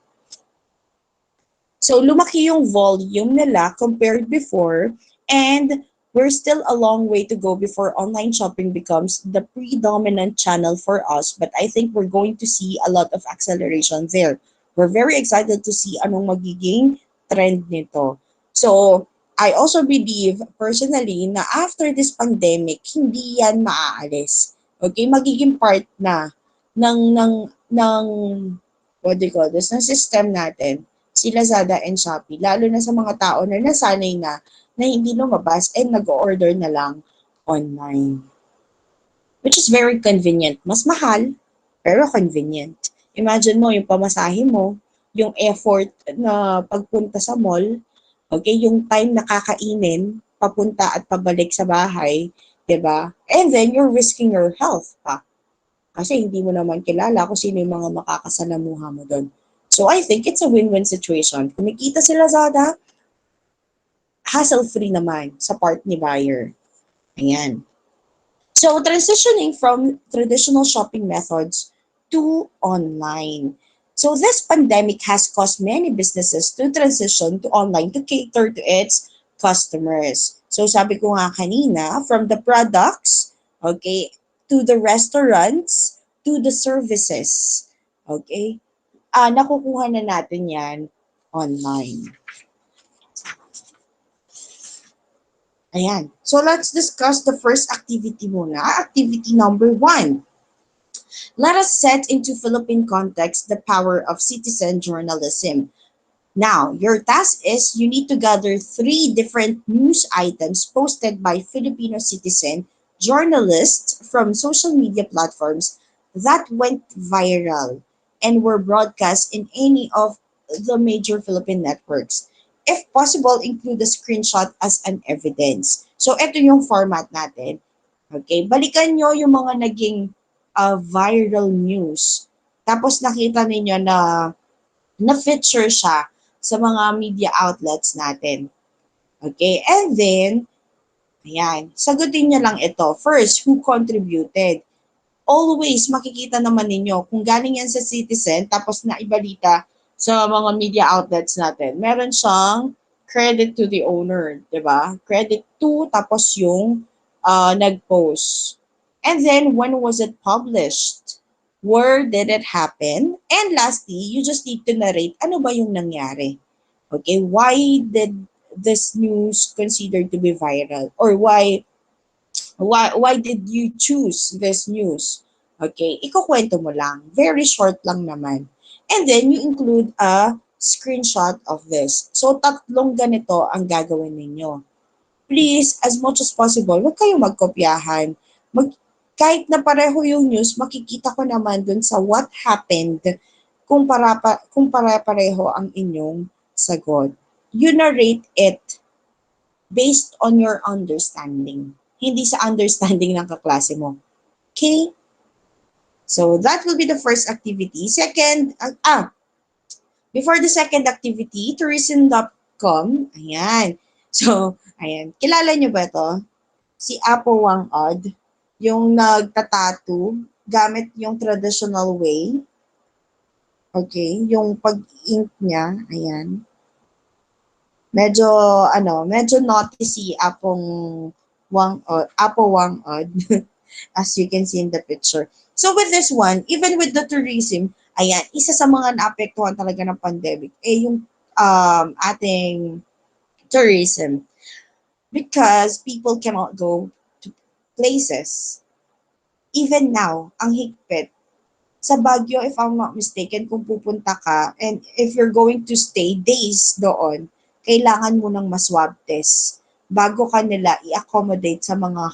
So lumaki yung volume nila compared before, and we're still a long way to go before online shopping becomes the predominant channel for us. But I think we're going to see a lot of acceleration there. We're very excited to see anong magiging trend nito. So, I also believe personally na after this pandemic, hindi yan maaalis. Okay, magiging part na ng what do you call this, ng system natin, si Lazada and Shopee, lalo na sa mga tao na nasanay na hindi lumabas and nag-order na lang online. Which is very convenient. Mas mahal, pero convenient. Imagine mo, yung pamasahe mo, yung effort na pagpunta sa mall, okay, yung time na kakainin, papunta at pabalik sa bahay, 'di ba? And then, you're risking your health pa. Kasi hindi mo naman kilala kung sino yung mga makakasalamuha mo doon. So, I think it's a win-win situation. Kumikita si Lazada, hassle-free naman sa part ni buyer. Ayan. So, transitioning from traditional shopping methods to online. So, this pandemic has caused many businesses to transition to online to cater to its customers. So, sabi ko nga kanina, from the products, okay, to the restaurants, to the services, okay, nakukuha na natin yan online. Ayan. So, let's discuss the first activity muna. Activity number 1. Let us set into Philippine context the power of citizen journalism. Now, your task is you need to gather 3 different news items posted by Filipino citizen journalists from social media platforms that went viral and were broadcast in any of the major Philippine networks. If possible, include a screenshot as an evidence. So, ito yung format natin. Okay, balikan nyo yung mga naging viral news. Tapos nakita ninyo na feature siya sa mga media outlets natin. Okay, and then, ayan, sagutin nyo lang ito. First, who contributed? Always makikita naman ninyo kung galing yan sa citizen tapos naibalita sa mga media outlets natin. Meron siyang credit to the owner, di ba? Credit to, tapos yung nag-post. And then, when was it published? Where did it happen? And lastly, you just need to narrate ano ba yung nangyari. Okay, why did this news considered to be viral? Or why did you choose this news? Okay, ikukwento mo lang. Very short lang naman. And then, you include a screenshot of this. So, 3 ganito ang gagawin ninyo. Please, as much as possible, huwag kayong magkopyahan. Kahit na pareho yung news, makikita ko naman dun sa what happened kung pare-pareho ang inyong sagot. You narrate it based on your understanding. Hindi sa understanding ng kaklase mo. Okay? So, that will be the first activity. Second, before the second activity, tourism.com. Ayan. So, ayan. Kilala nyo ba ito? Si Apo Wang Od, yung nagtatattoo gamit yung traditional way. Okay, yung pag-ink niya, ayan. Medyo naughty si Apo Wang Od, as you can see in the picture. So with this one, even with the tourism, ayan, isa sa mga naapektuhan talaga ng pandemic, yung ating tourism. Because people cannot go to places. Even now, ang higpit. Sa Baguio, if I'm not mistaken, kung pupunta ka, and if you're going to stay days doon, kailangan mo ng ma-swab test bago ka nila i-accommodate sa mga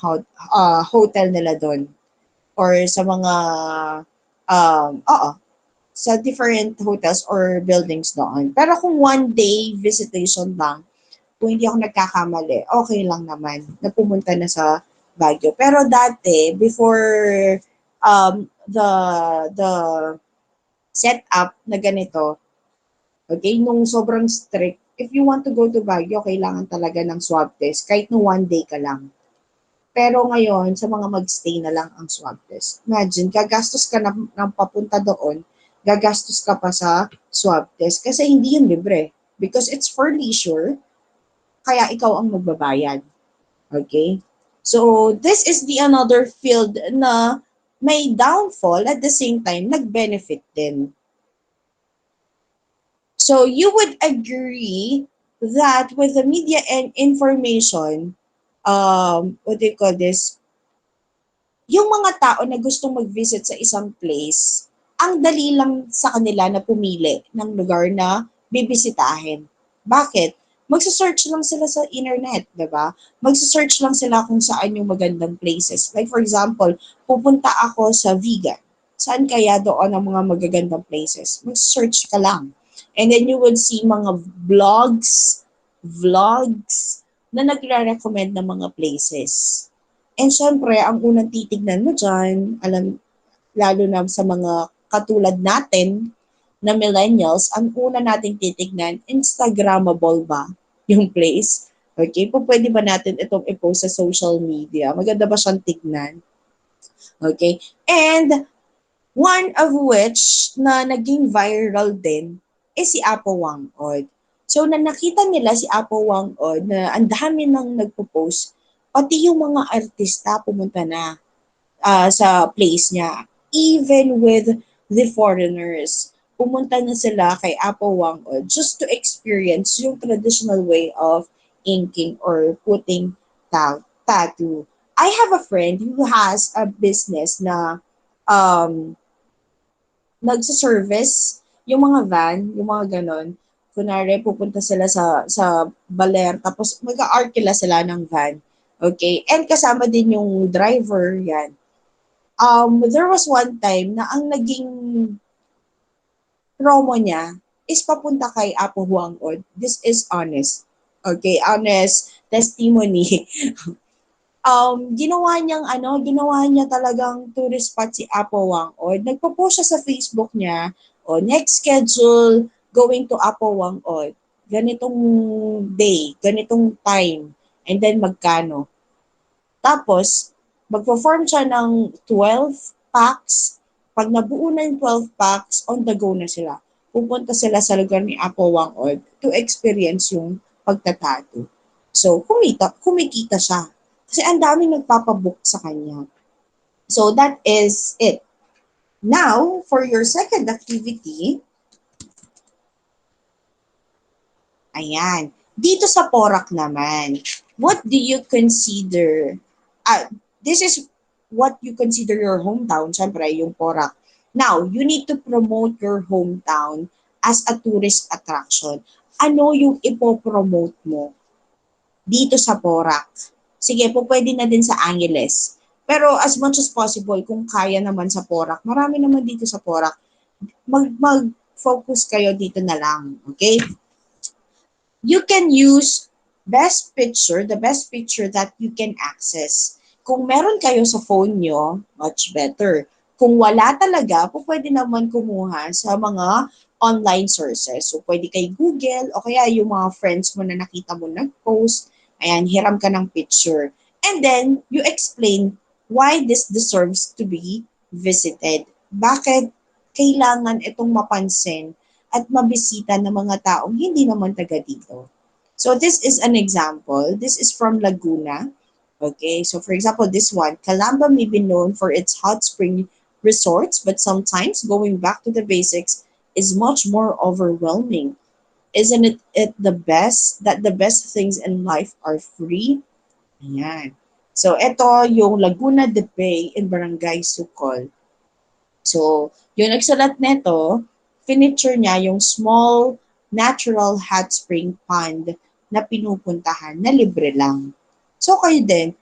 hotel nila doon or sa mga oo, sa different hotels or buildings doon. Pero kung one day visitation lang, kung hindi ako nagkakamali, okay lang naman na pumunta na sa Baguio. Pero dati, before the setup na ganito, okay, nung sobrang strict, if you want to go to Baguio, kailangan talaga ng swab test, kahit no one day ka lang. Pero ngayon, sa mga magstay na lang ang swab test. Imagine, gagastos ka ng papunta doon, gagastos ka pa sa swab test kasi hindi yun libre. Because it's for leisure, kaya ikaw ang magbabayad. Okay? So, this is the another field na may downfall at the same time, nag-benefit din. So, you would agree that with the media and information, what do you call this? Yung mga tao na gustong mag-visit sa isang place, ang dali lang sa kanila na pumili ng lugar na bibisitahin. Bakit? Magsa-search lang sila sa internet, di ba? Magsa-search lang sila kung saan yung magandang places. Like for example, pupunta ako sa Vigan. Saan kaya doon ang mga magagandang places? Mag-search ka lang. And then you would see mga vlogs na nagre-recommend ng mga places. And syempre, ang unang titignan mo dyan, lalo na sa mga katulad natin na millennials, ang una nating titignan, Instagrammable ba yung place? Okay, pwede ba natin itong i-post sa social media? Maganda ba siyang tignan? Okay, and one of which na naging viral din is si Apo Wang-od. So, na nakita nila si Apo Wang-od na ang dami nang nagpo-post, pati yung mga artista pumunta na sa place niya. Even with the foreigners, pumunta na sila kay Apo Wang-od just to experience yung traditional way of inking or putting tattoo. I have a friend who has a business na um, nagsa-service yung mga van, yung mga ganon. Kunwari, pupunta sila sa Baler, tapos mag-a-arkila sila ng van. Okay? And kasama din yung driver, yan. There was one time na ang naging promo niya is papunta kay Apo Wang-od. This is honest. Okay, honest testimony. Ginawa niya talagang tourist spot si Apo Wang-od. Nagpo-post siya sa Facebook niya, next schedule going to Apo Wang-od. Ganitong day, ganitong time, and then magkano. Tapos, magpo-form siya ng 12 packs. Pag nabuo na yung 12 packs, on the go na sila. Pupunta sila sa lugar ni Apo Wang-od to experience yung pagtatato. So, kumikita siya. Kasi ang daming nagpapabook sa kanya. So, that is it. Now, for your second activity, ayan. Dito sa Porac naman, what do you consider, this is what you consider your hometown, syempre, yung Porac. Now, you need to promote your hometown as a tourist attraction. Ano yung ipopromote mo dito sa Porac? Sige po, pwede na din sa Angeles. Pero as much as possible, kung kaya naman sa Porac, marami naman dito sa Porac, mag-focus kayo dito na lang. Okay? You can use the best picture that you can access. Kung meron kayo sa phone nyo, much better. Kung wala talaga, pwede naman kumuha sa mga online sources. So, pwede kay Google o kaya yung mga friends mo na nakita mo nag-post. Ayan, hiram ka ng picture. And then, you explain why this deserves to be visited. Bakit kailangan itong mapansin at mabisita ng mga taong hindi naman taga dito. So, this is an example. This is from Laguna. Okay, so for example, this one, Calamba may be known for its hot spring resorts, but sometimes going back to the basics is much more overwhelming. Isn't it the best that the best things in life are free? Ayan. So, ito yung Laguna de Bay in Barangay Sucol. So, yung nagsalat nito, finiture niya yung small natural hot spring pond na pinupuntahan na libre lang. So kayo din,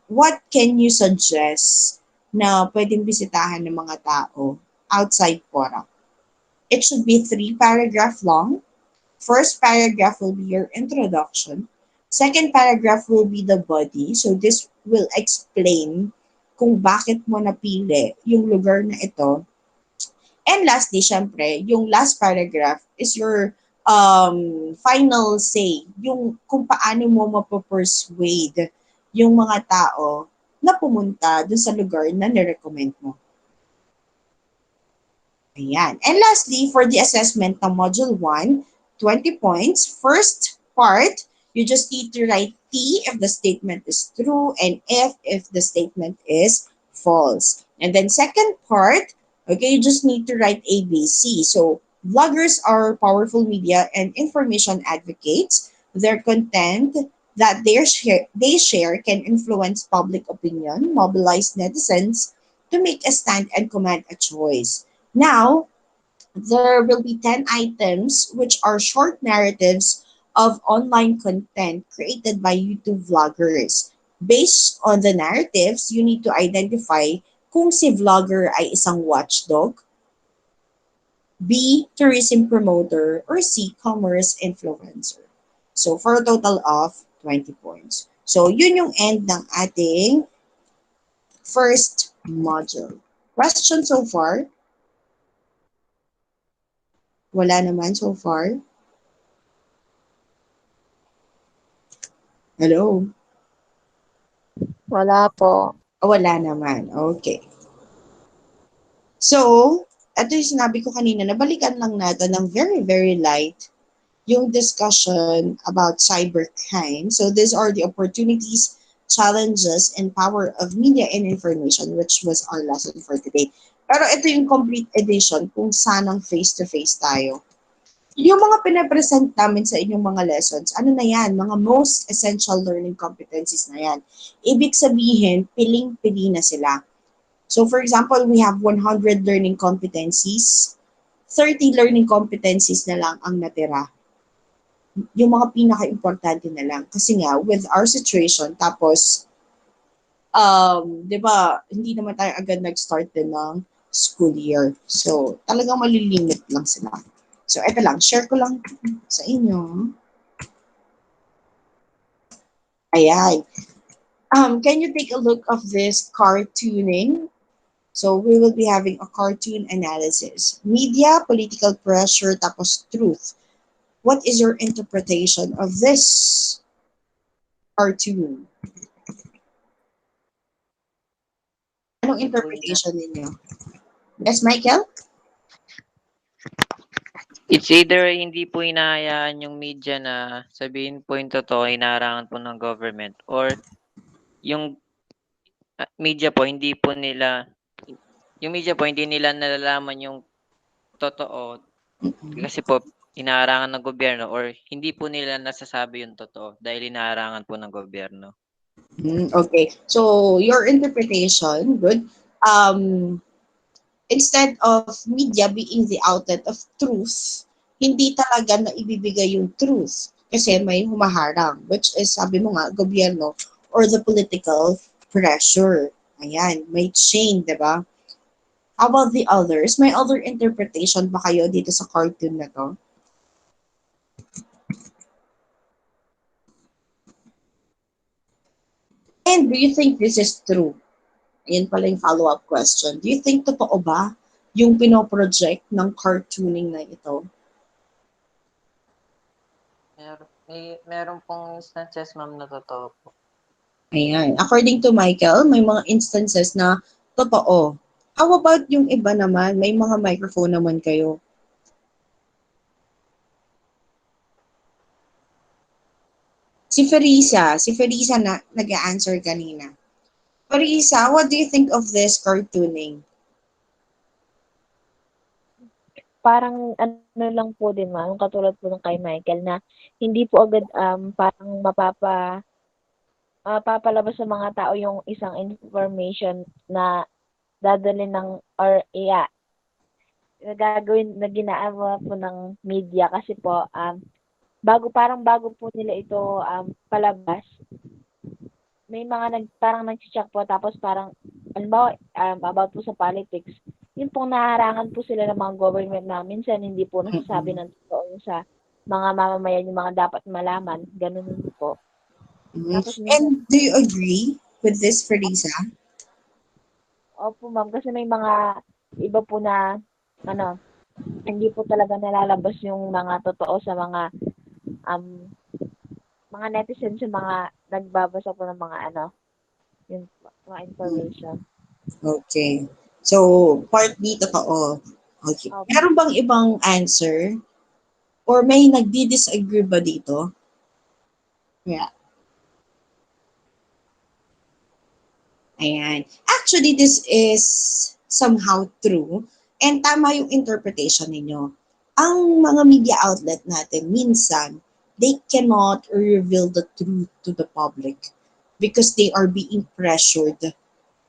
what can you suggest na pwedeng bisitahan ng mga tao outside Porac? It should be 3 paragraph long. First paragraph will be your introduction. Second paragraph will be the body. So this will explain kung bakit mo napili yung lugar na ito. And lastly, syempre, yung last paragraph is your final say, yung kung paano mo mapapersuade yung mga tao na pumunta dun sa lugar na nirecommend mo. Ayan. And lastly, for the assessment ng Module 1, 20 points. First part, you just need to write T if the statement is true and F if the statement is false. And then second part, okay, you just need to write ABC. So vloggers are powerful media and information advocates. Their content that they share can influence public opinion, mobilize netizens to make a stand and command a choice. Now, there will be 10 items which are short narratives of online content created by YouTube vloggers. Based on the narratives, you need to identify kung si vlogger ay isang watchdog, B, tourism promoter, or C, commerce influencer. So, for a total of 20 points. So, yun yung end ng ating first module. Question so far? Wala naman so far? Hello? Wala po. Wala naman. Okay. So, ito yung sinabi ko kanina, nabalikan lang natin ng very, very light yung discussion about cybercrime. So, these are the opportunities, challenges, and power of media and information, which was our lesson for today. Pero ito yung complete edition kung sanang face-to-face tayo. Yung mga pinapresent namin sa inyong mga lessons, ano na yan? Mga most essential learning competencies na yan. Ibig sabihin, piling-pili na sila. So for example, we have 100 learning competencies. 30 learning competencies na lang ang natira. Yung mga pinaka-importante na lang. Kasi nga, with our situation, tapos, di ba, hindi naman tayo agad nag-start din ng school year. So, talagang malilimit lang sila. So, ito lang. Share ko lang sa inyo. Ayan. Can you take a look of this cartooning? So, we will be having a cartoon analysis. Media, political pressure, tapos truth. What is your interpretation of this cartoon? Anong interpretation ninyo? Yes, Michael? It's either hindi po hinahayaan yung media na sabihin po yung totoo, hinaharangan po ng government, or yung media po hindi nila nalalaman yung totoo kasi po hinaharangan ng gobyerno, or hindi po nila nasasabi yung totoo dahil hinaharangan po ng gobyerno. Okay. So, your interpretation, good. Instead of media being the outlet of truth, hindi talaga na ibibigay yung truth kasi may humaharang, which is, sabi mo nga, gobyerno or the political pressure. Ayan, may chain, di ba? How about the others? May other interpretation ba kayo dito sa cartoon na to? And do you think this is true? Ayan pala yung follow-up question. Do you think totoo ba yung pinoproject ng cartooning na ito? Meron pong instances, ma'am, na totoo po. Ayan. According to Michael, may mga instances na totoo. How about yung iba naman? May mga microphone naman kayo. Si Ferisa na nag-a-answer kanina. Ferisa, what do you think of this cartooning? Parang ano lang po din ma'am, katulad po ng kay Michael na hindi po agad parang mapapalabas sa mga tao yung isang information na dadalhin ng or na ginagawa po ng media kasi po bago po nila ito palabas, may mga parang nagche-check po tapos parang halimbawa about po sa politics, yun pong naharangan po sila ng mga government na minsan hindi po nasasabi Mm-mm. ng totoo yung sa mga mamamayan yung mga dapat malaman, ganun po. Mhm. Tapos minsan, And do you agree with this, Felisa? opo ma'am, kasi may mga iba po na ano, hindi po talaga nalalabas yung mga totoo sa um mga netizens, yung mga nagbabasa po ng mga yung mga information. Okay. So, part B, totoo. Okay. Opo. Meron bang ibang answer? Or may nagdi-disagree ba dito? Yeah. Ayan. Actually, this is somehow true. And tama yung interpretation ninyo. Ang mga media outlet natin, minsan, they cannot reveal the truth to the public because they are being pressured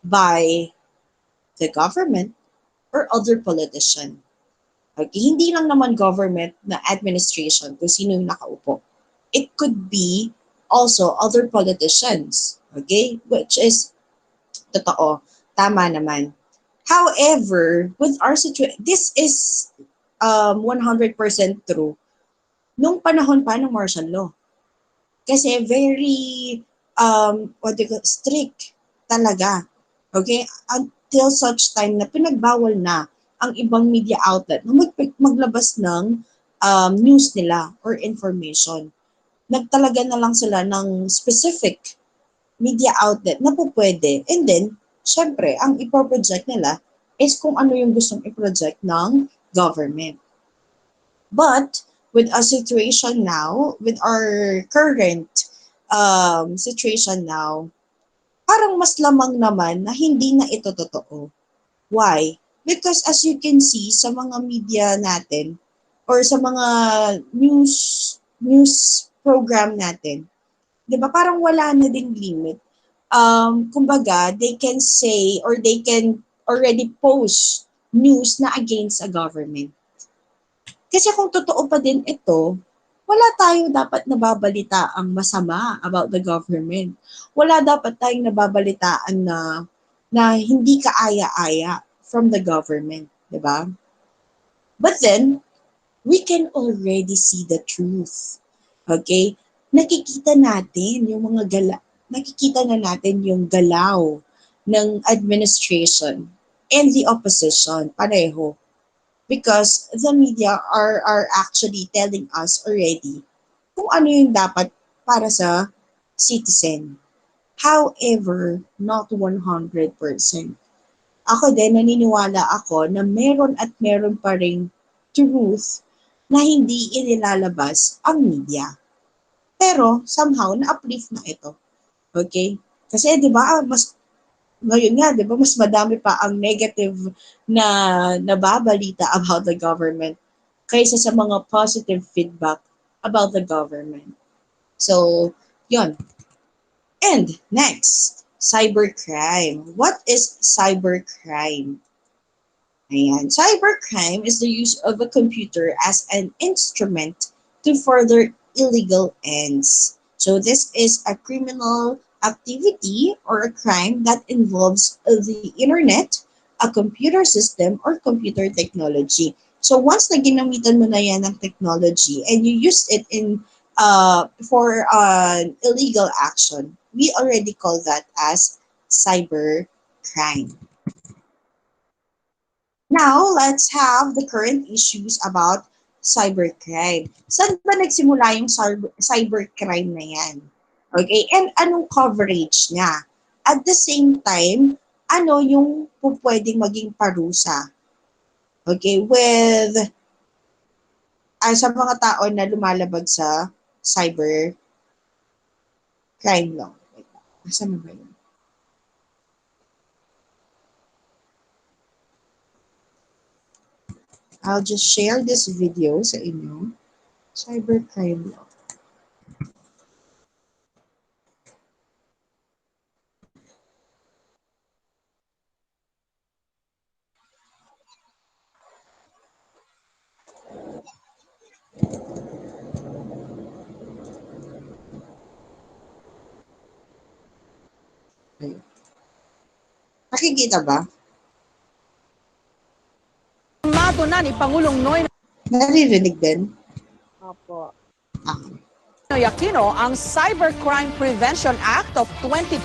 by the government or other politician. Okay, hindi lang naman government na administration kung sino yung nakaupo. It could be also other politicians. Okay, which is totoo. Tama naman. However, with our situation, this is 100% true nung panahon pa ng martial law. Kasi very, what do you call, strict talaga. Okay? Until such time na pinagbawal na ang ibang media outlet na maglabas ng news nila or information. Nagtalaga na lang sila ng specific media outlet na po pwede. And then, syempre, ang ipoproject nila is kung ano yung gustong iproject ng government. But with a situation now, with our current situation now, parang mas lamang naman na hindi na ito totoo. Why? Because as you can see sa mga media natin or sa mga news program natin, 'di ba parang wala na ding limit. Kumbaga, they can say or they can already post news na against a government. Kasi kung totoo pa din ito, wala tayo dapat nababalita ang masama about the government. Wala dapat tayong nababalitaan na hindi kaaya-aya from the government, 'di ba? But then, we can already see the truth. Okay? Nakikita na natin yung galaw ng administration and the opposition pareho because the media are actually telling us already kung ano yung dapat para sa citizen. However, not 100%. Ako din, naniniwala ako na meron at meron pa ring truth na hindi inilalabas ang media. Pero somehow, na-uplift na ito. Okay? Kasi 'di ba, ngayon nga, 'di ba, mas madami pa ang negative na nababalita about the government kaysa sa mga positive feedback about the government. So, 'yon. And next, cybercrime. What is cybercrime? Ayan. Cybercrime is the use of a computer as an instrument to further illegal ends. So this is a criminal activity or a crime that involves the internet, a computer system, or computer technology. So once na ginamitan mo na yan ng technology and you used it in for illegal action, we already call that as cybercrime. Now, let's have the current issues about cybercrime. Saan ba nagsimula yung cybercrime na yan? Okay, and anong coverage niya? At the same time, ano yung pwedeng maging parusa? Okay, with sa mga tao na lumalabag sa cybercrime law. Wait, asan na ba yun? I'll just share this video sa inyo. Cybercrime law. Ayun. Nakikita ba? Mato na ni Pangulong Noynoy Naririnig din? Opo. Ah. Aquino ang Cybercrime Prevention Act of 2012.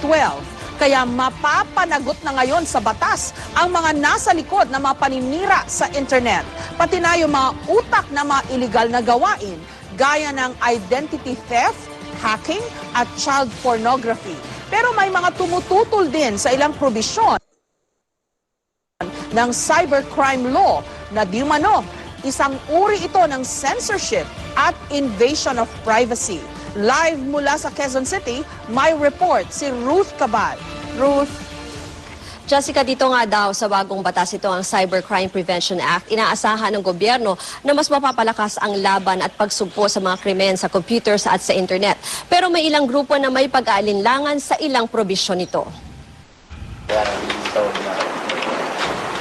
Kaya mapapanagot na ngayon sa batas ang mga nasa likod na mga paninira sa internet. Pati na yung mga utak na mga illegal na gawain gaya ng identity theft, hacking at child pornography. Pero may mga tumututol din sa ilang probisyon ng cybercrime law na di umano isang uri ito ng censorship at invasion of privacy. Live mula sa Quezon City, may report si Ruth Cabal. Ruth. Jessica, dito nga daw sa bagong batas ito ang Cybercrime Prevention Act, inaasahan ng gobyerno na mas mapapalakas ang laban at pagsugpo sa mga krimen sa computers at sa internet. Pero may ilang grupo na may pag-aalinlangan sa ilang probisyon nito.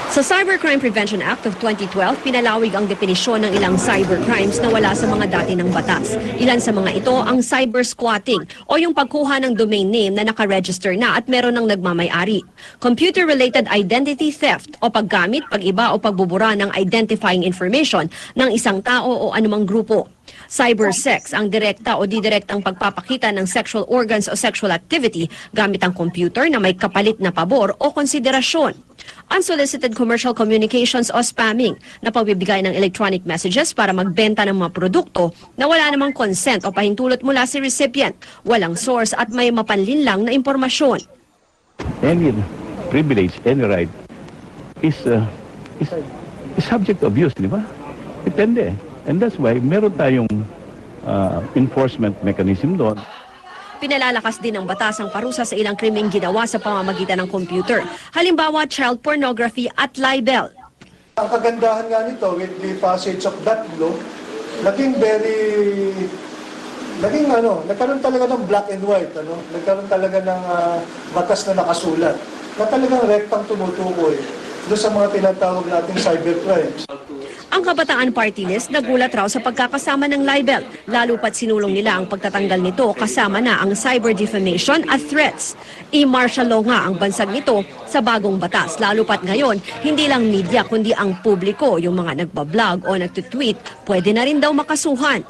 Sa Cybercrime Prevention Act of 2012, pinalawig ang definisyon ng ilang cybercrimes na wala sa mga dati ng batas. Ilan sa mga ito ang cybersquatting o yung pagkuha ng domain name na nakaregister na at meron ng nagmamay-ari. Computer-related identity theft o paggamit, pag-iba o pagbubura ng identifying information ng isang tao o anumang grupo. Cybersex ang direkta o didirektang pagpapakita ng sexual organs o sexual activity gamit ang computer na may kapalit na pabor o konsiderasyon. Unsolicited commercial communications o spamming na pagbibigay ng electronic messages para magbenta ng mga produkto na wala namang consent o pahintulot mula sa recipient, walang source at may mapanlinlang na impormasyon. Any privilege, any right is subject to abuse, di ba? Depende. And that's why meron tayong enforcement mechanism doon. Pinalalakas din ng batas ang parusa sa ilang krimeng ginawa sa pamamagitan ng computer. Halimbawa, child pornography at libel. Ang kagandahan nga nito with the passage of that law, nagkaroon talaga ng black and white, nagkaroon talaga ng batas na nakasulat, na talagang rektang tumutukoy doon sa mga tinatawag nating cybercrimes. Ang Kabataan Party List nagulat raw sa pagkakasama ng libel, lalo pat sinulong nila ang pagtatanggal nito kasama na ang cyber defamation at threats. I-martial law nga ang bansag nito sa bagong batas, lalo pat ngayon hindi lang media kundi ang publiko, yung mga nagbablog o nagtutweet, pwede na rin daw makasuhan.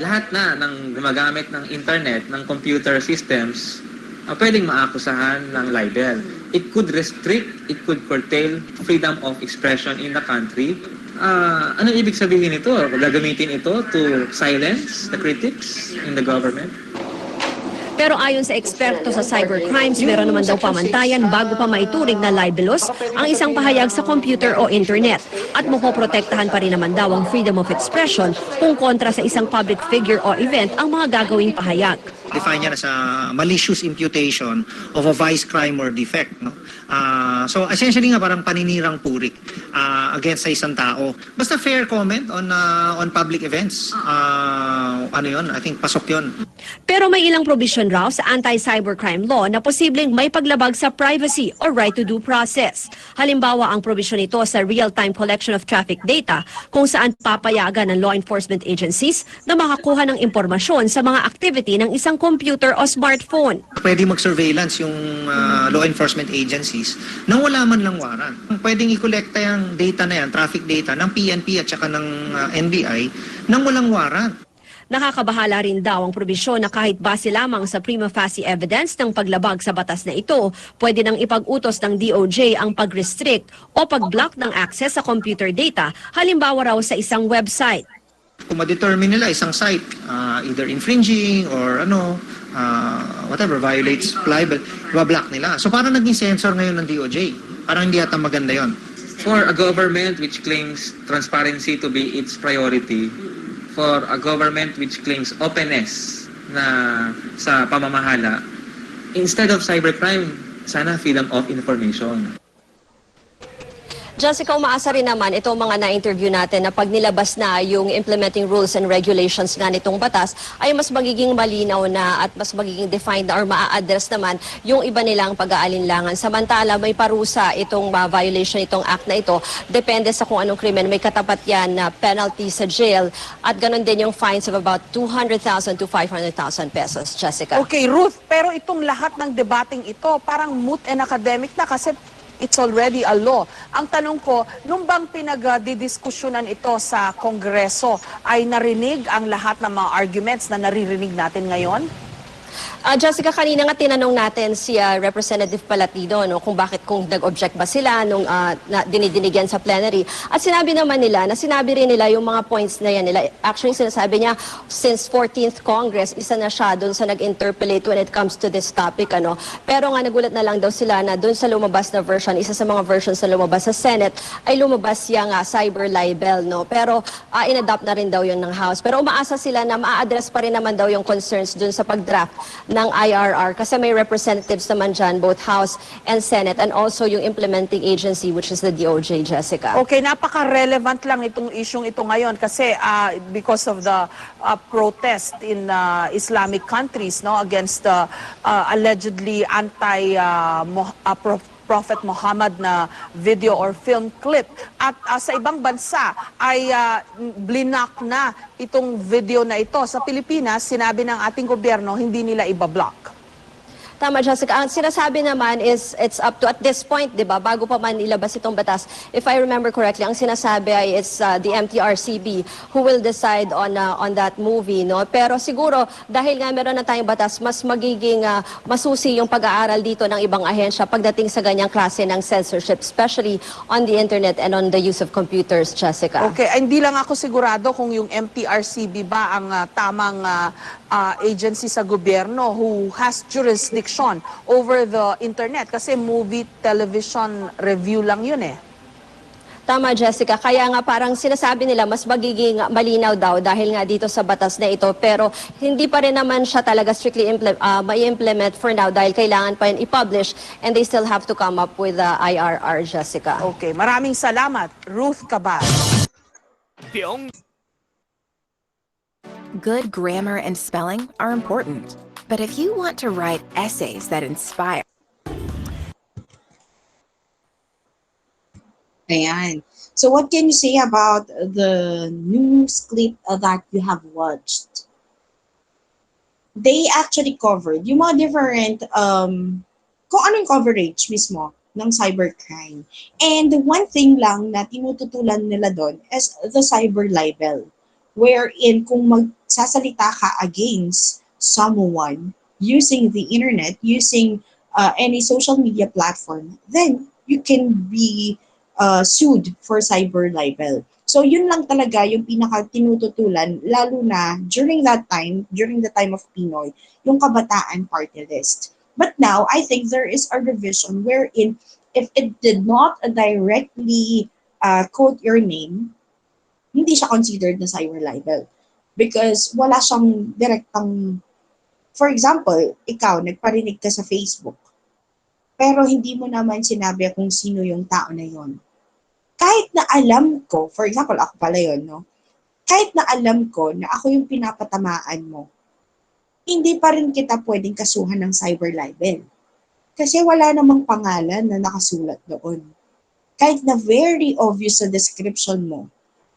Lahat na ng gumagamit ng internet, ng computer systems, pwedeng maakusahan ng libel. It could restrict, it could curtail freedom of expression in the country. Ano ibig sabihin ito? Gagamitin ito to silence the critics in the government? Pero ayon sa eksperto sa cybercrimes, meron naman daw pamantayan bago pa maituring na libelous ang isang pahayag sa computer o internet. At mapoprotektahan pa rin naman daw ang freedom of expression kung kontra sa isang public figure o event ang mga gagawing pahayag. Define niya na sa malicious imputation of a vice, crime, or defect. No? So essentially nga parang paninirang purik against sa isang tao. Basta fair comment on public events. Ano yun? I think pasok yun. Pero may ilang provision raw sa anti-cybercrime law na posibleng may paglabag sa privacy or right to due process. Halimbawa ang provision nito sa real-time collection of traffic data kung saan papayagan ng law enforcement agencies na makakuha ng impormasyon sa mga activity ng isang computer o smartphone. Pwede mag-surveillance yung law enforcement agencies nang wala man lang warrant. Pwedeng i-collecta yung data na yan, traffic data ng PNP at saka ng NBI nang walang warrant. Nakakabahala rin daw ang probisyon na kahit base lamang sa prima facie evidence ng paglabag sa batas na ito, pwede nang ipag-utos ng DOJ ang pag-restrict o pag-block ng access sa computer data, halimbawa raw sa isang website. Kung ma-determine nila isang site, either infringing or whatever, violates libel, ibablock nila. So parang naging censor ngayon ng DOJ. Parang hindi yata maganda yon. For a government which claims transparency to be its priority, for a government which claims openness na sa pamamahala, instead of cybercrime, sana freedom of information. Jessica, umaasa rin naman itong mga na-interview natin na pag nilabas na yung implementing rules and regulations nga nitong batas, ay mas magiging malinaw na at mas magiging defined na or maa-address naman yung iba nilang pag-aalinlangan. Samantala, may parusa itong violation itong act na ito. Depende sa kung anong krimen. May katapat yan na penalty sa jail at ganun din yung fines of about 200,000 to 500,000 pesos. Jessica. Okay, Ruth, pero itong lahat ng debating ito, parang moot and academic na kasi it's already a law. Ang tanong ko, nung bang pinag-didiskusyonan ito sa Kongreso, ay narinig ang lahat ng mga arguments na naririnig natin ngayon? Jessica, kanina nga tinanong natin si Representative Palatino kung bakit kung nag-object ba sila nung dinidinig yan sa plenary. At sinabi naman nila na sinabi rin nila yung mga points na yan nila. Actually, sinasabi niya since 14th Congress, isa na siya doon sa nag-interpolate when it comes to this topic. Pero nga nagulat na lang daw sila na doon sa lumabas na version, isa sa mga versions na lumabas sa Senate, ay lumabas yung cyber libel. Pero in-adopt na rin daw yun ng House. Pero umaasa sila na ma-address pa rin naman daw yung concerns doon sa pag-draft ng IRR kasi may representatives naman dyan, both House and Senate, and also yung implementing agency which is the DOJ, Jessica. Okay, napaka-relevant lang itong isyong ito ngayon kasi because of the protest in Islamic countries against the allegedly Prophet Muhammad na video or film clip. At sa ibang bansa ay blinak na itong video na ito. Sa Pilipinas, sinabi ng ating gobyerno, hindi nila ibablock. Tama, Jessica. Ang sinasabi naman is it's up to, at this point, di ba, bago pa man ilabas itong batas, if I remember correctly, ang sinasabi ay it's the MTRCB who will decide on that movie. Pero siguro, dahil nga meron na tayong batas, mas magiging masusi yung pag-aaral dito ng ibang ahensya pagdating sa ganyang klase ng censorship, especially on the internet and on the use of computers, Jessica. Okay, hindi lang ako sigurado kung yung MTRCB ba ang tamang agency sa gobyerno who has jurisdiction over the internet kasi movie television review lang yun eh. Tama, Jessica. Kaya nga parang sinasabi nila mas magiging malinaw daw dahil nga dito sa batas na ito. Pero hindi pa rin naman siya talaga strictly mai-implement for now dahil kailangan pa yun i-publish and they still have to come up with the IRR, Jessica. Okay, maraming salamat, Ruth Cabal. Good grammar and spelling are important, but if you want to write essays that inspire... Ayan. So what can you say about the news clip that you have watched? They actually covered yung mga different, kung anong coverage mismo ng cybercrime. And the one thing lang na tinututulan nila doon is the cyber libel, wherein kung magsasalita ka against someone using the internet, using any social media platform, then you can be sued for cyber libel. So yun lang talaga yung pinaka tinututulan, lalo na during the time of Pinoy, yung kabataan party list. But now, I think there is a revision wherein if it did not directly quote your name, hindi siya considered na cyber libel. Because wala siyang direktang, for example, ikaw, nagparinig ka sa Facebook, pero hindi mo naman sinabi kung sino yung tao na yon. Kahit na alam ko, for example, ako pala yun, kahit na alam ko na ako yung pinapatamaan mo, hindi pa rin kita pwedeng kasuhan ng cyber libel. Kasi wala namang pangalan na nakasulat doon. Kahit na very obvious sa description mo,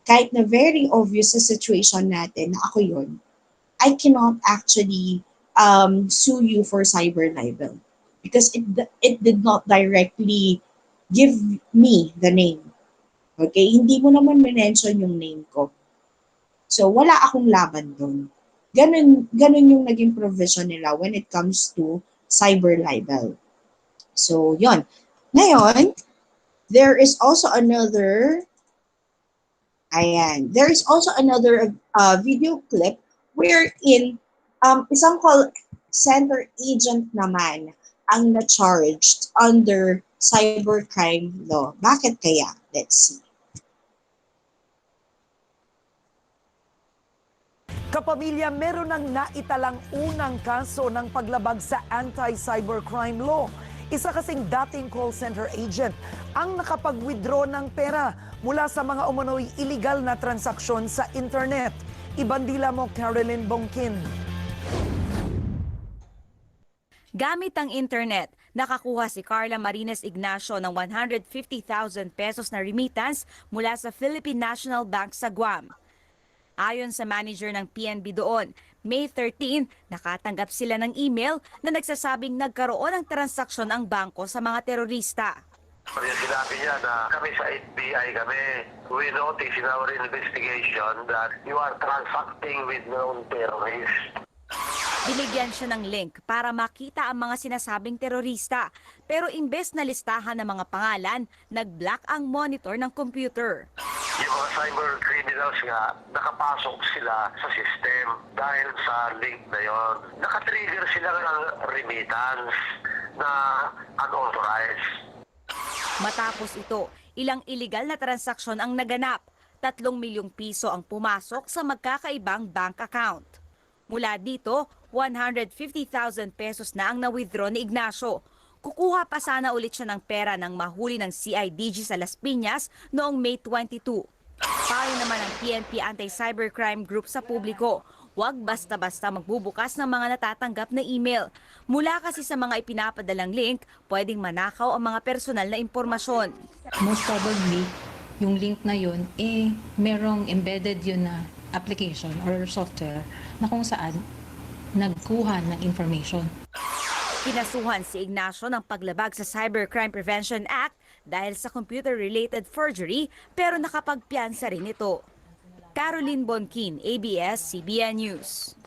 kahit na very obvious sa situation natin na ako yun, I cannot actually sue you for cyber libel because it did not directly give me the name. Okay? Hindi mo naman mention yung name ko. So, wala akong laban doon. Ganun yung naging provision nila when it comes to cyber libel. So, yon. Ngayon, there is also another video clip wherein isang call center agent naman ang na-charged under cybercrime law. Bakit kaya? Let's see. Kapamilya, meron ng naitalang unang kaso ng paglabag sa anti-cybercrime law. Isa kasing dating call center agent ang nakapag-withdraw ng pera mula sa mga umano'y illegal na transaksyon sa internet. Ibandila mo, Caroline Bongkin. Gamit ang internet, nakakuha si Carla Marines Ignacio ng 150,000 pesos na remittance mula sa Philippine National Bank sa Guam. Ayon sa manager ng PNB doon, May 13, nakatanggap sila ng email na nagsasabing nagkaroon ng transaksyon ang bangko sa mga terorista. Sinabi niya na kami sa FBI kami. We notice in our investigation that you are transacting with known terrorists. Binigyan siya ng link para makita ang mga sinasabing terorista. Pero imbes na listahan ng mga pangalan, nag-block ang monitor ng computer. Yung mga cyber criminals nga, nakapasok sila sa system dahil sa link na yon. Nakatrigger sila ng remittance na unauthorized. Matapos ito, ilang illegal na transaksyon ang naganap. 3 milyong piso ang pumasok sa magkakaibang bank account. Mula dito, 150,000 pesos na ang na-withdraw ni Ignacio. Kukuha pa sana ulit siya ng pera ng mahuli ng CIDG sa Las Piñas noong May 22. Payo naman ang PNP Anti-Cybercrime Group sa publiko, huwag basta-basta magbubukas ng mga natatanggap na email. Mula kasi sa mga ipinapadalang link, pwedeng manakaw ang mga personal na impormasyon. Most probably, yung link na yun, merong embedded yun na application or software na kung saan nagkuha ng information. Kinasuhan si Ignacio ng paglabag sa Cybercrime Prevention Act dahil sa computer-related forgery pero nakapagpiyansa rin ito. Caroline Bongkin, ABS-CBN News.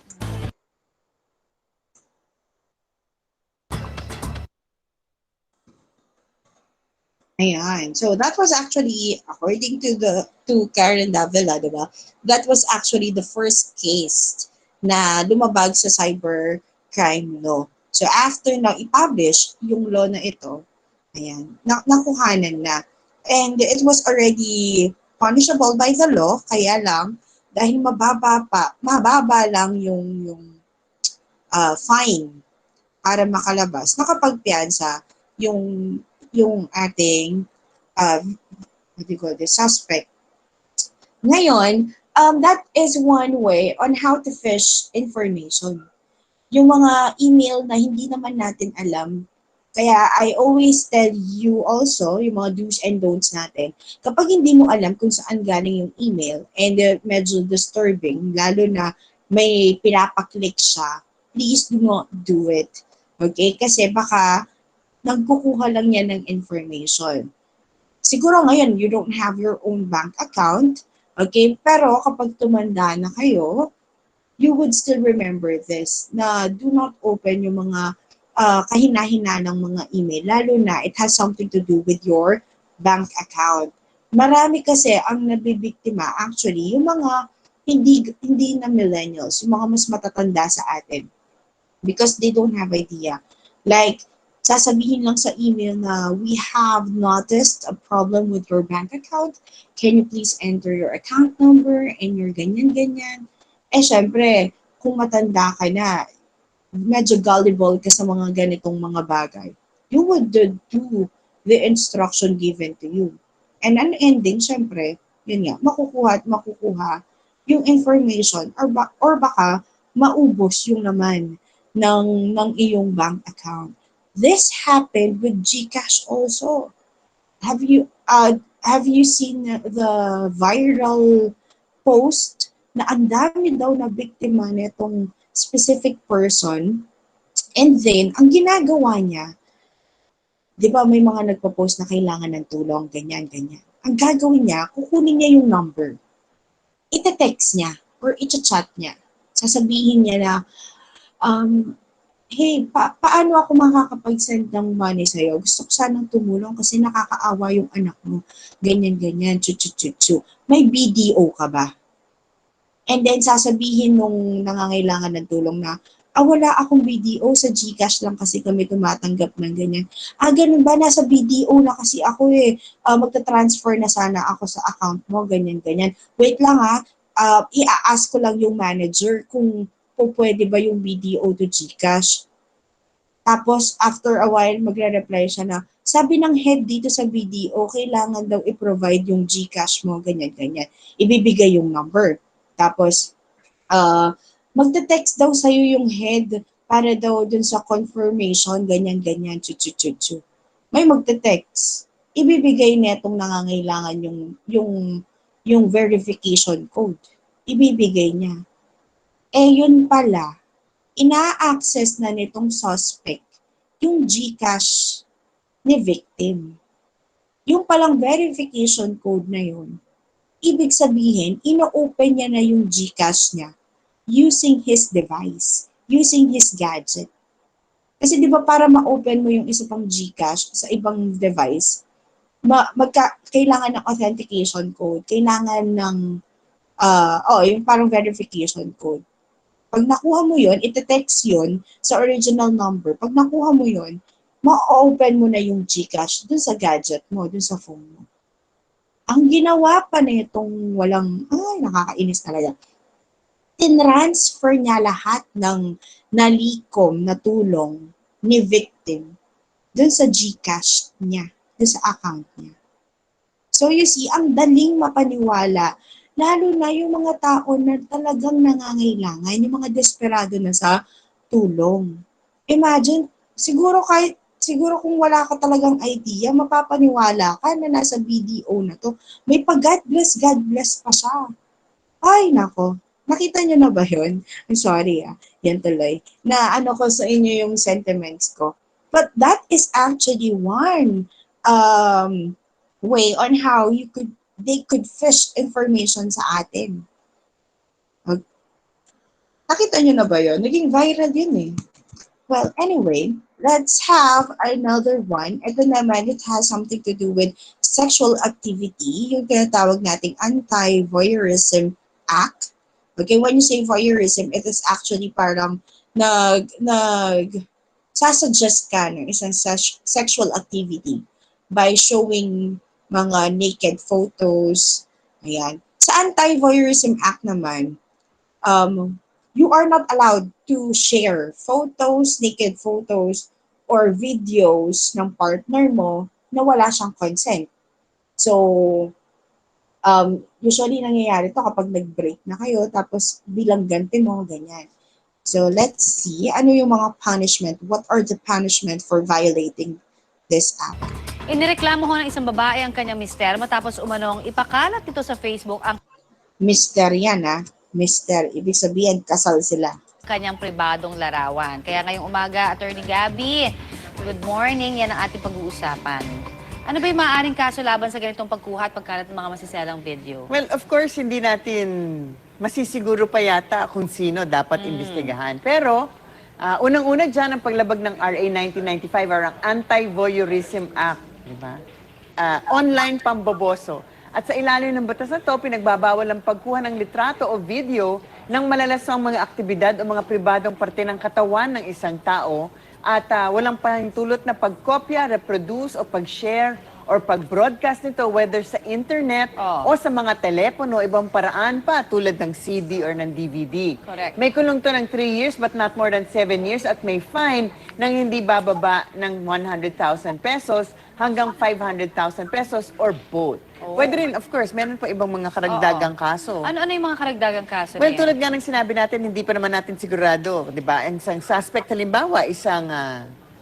Ayan. So that was actually, according to Karen Davila, diba? That was actually the first case na lumabag sa cybercrime law. So after na i-publish yung law na ito, ayan, nakuhanan na. And it was already punishable by the law, kaya lang, dahil mababa lang yung fine para makalabas, nakapagpiyansa yung ating what do you call this, suspect. Ngayon, that is one way on how to fish information. Yung mga email na hindi naman natin alam. Kaya I always tell you also, yung mga do's and don'ts natin, kapag hindi mo alam kung saan galing yung email and medyo disturbing, lalo na may pinapaklik siya, please do not do it. Okay? Kasi baka nagkukuha lang yan ng information. Siguro ngayon, you don't have your own bank account, okay? Pero kapag tumanda na kayo, you would still remember this, na do not open yung mga kahina-hina ng mga email, lalo na it has something to do with your bank account. Marami kasi ang nabibiktima, actually, yung mga hindi na millennials, yung mga mas matatanda sa atin, because they don't have idea. Like, sasabihin lang sa email na we have noticed a problem with your bank account. Can you please enter your account number and your ganyan-ganyan? Eh, syempre, kung matanda ka na, medyo gullible ka sa mga ganitong mga bagay, you would do the instruction given to you. And an ending, syempre, yun nga, makukuha at makukuha yung information or baka maubos yung laman ng iyong bank account. This happened with GCash also. Have you seen the viral post na ang dami daw na biktima nitong specific person, and then ang ginagawa niya, 'di ba may mga nagpo-post na kailangan ng tulong, ganyan. Ang gagawin niya, kukunin niya yung number. Ite-text niya or i-chat niya. Sasabihin niya na hey, paano ako makakapag-send ng money sa'yo? Gusto ko sanang tumulong kasi nakakaawa yung anak mo. Ganyan, chu. May BDO ka ba? And then sasabihin nung nangangailangan ng tulong na, wala akong BDO, sa GCash lang kasi kami tumatanggap ng ganyan. Ganun ba? Nasa BDO na kasi ako eh. Magta-transfer na sana ako sa account mo, ganyan. Wait lang i-ask ko lang yung manager kung pwede ba yung BDO to GCash. Tapos, after a while, magre-reply siya na, sabi ng head dito sa BDO, kailangan daw i-provide yung GCash mo, ganyan-ganyan. Ibibigay yung number. Tapos, magte-text daw sa'yo yung head para daw dun sa confirmation, ganyan-ganyan, chu-chu-chu-chu. May magte-text. Ibibigay netong nangangailangan yung verification code. Ibibigay niya. Yun pala, ina-access na nitong suspect yung GCash ni victim. Yung palang verification code na yun, ibig sabihin, ino-open niya na yung GCash niya using his device, using his gadget. Kasi di ba para ma-open mo yung isa pang GCash sa ibang device, kailangan ng authentication code, kailangan ng, yung parang verification code. Pag nakuha mo yun, ite-text yun sa original number. Pag nakuha mo yun, ma-open mo na yung GCash dun sa gadget mo, dun sa phone mo. Ang ginawa pa nitong nakakainis talaga. Tinransfer niya lahat ng nalikom na tulong ni victim dun sa GCash niya, dun sa account niya. So you see, ang daling mapaniwala, lalo na yung mga tao na talagang nangangailangan, yung mga desperado na sa tulong. Imagine, siguro kung wala ka talagang idea, mapapaniwala ka na nasa BDO na to. May God bless pa siya. Ay, nako. Nakita niyo na ba yun? I'm sorry yan tuloy. Na ko sa inyo yung sentiments ko. But that is actually one way on how they could fish information sa atin. Nakita nyo na ba yun? Naging viral yun eh. Well, anyway, let's have another one. Ito naman, it has something to do with sexual activity. Yung tinatawag nating Anti-Voyeurism Act. Okay, when you say voyeurism, it is actually parang sasuggest ka ng isang sexual activity by showing mga naked photos. Ayan. Sa Anti-Voyeurism Act naman, you are not allowed to share photos, naked photos, or videos ng partner mo na wala siyang consent. So, usually nangyayari to kapag nag-break na kayo, tapos bilang ganti mo, ganyan. So, let's see, ano yung mga punishment? What are the punishment for violating this act? Inireklamo ho ng isang babae ang kanyang mister matapos umanong ipakalat nito sa Facebook ang Mister yan Mister, ibig sabihin kasal sila. kanyang pribadong larawan. Kaya ngayong umaga, Attorney Gabby, good morning, yan ang ating pag-uusapan. Ano ba yung maaaring kaso laban sa ganitong pagkuha at pagkalat ng mga masiselang video? Well, of course, hindi natin masisiguro pa yata kung sino dapat imbestigahan. Pero, unang-una dyan ang paglabag ng RA 1995 or ang Anti-Voyeurism Act. Diba? Online pamboboso. At sa ilalim ng batas na ito, pinagbabawal ang pagkuha ng litrato o video ng malalasang mga aktibidad o mga pribadong parte ng katawan ng isang tao at walang pahintulot na pagkopya, reproduce o pag-share or pag-broadcast nito whether sa internet o sa mga telepono, ibang paraan pa tulad ng CD or ng DVD. Correct. May kulong to ng 3 years but not more than 7 years at may fine ng hindi bababa ng 100,000 pesos hanggang 500,000 pesos or both. Pwede rin, of course, meron pa ibang mga karagdagang kaso. Ano yung mga karagdagang kaso Well, na yan? tulad nga ng sinabi natin, hindi pa naman natin sigurado, di ba? Ang isang suspect, halimbawa,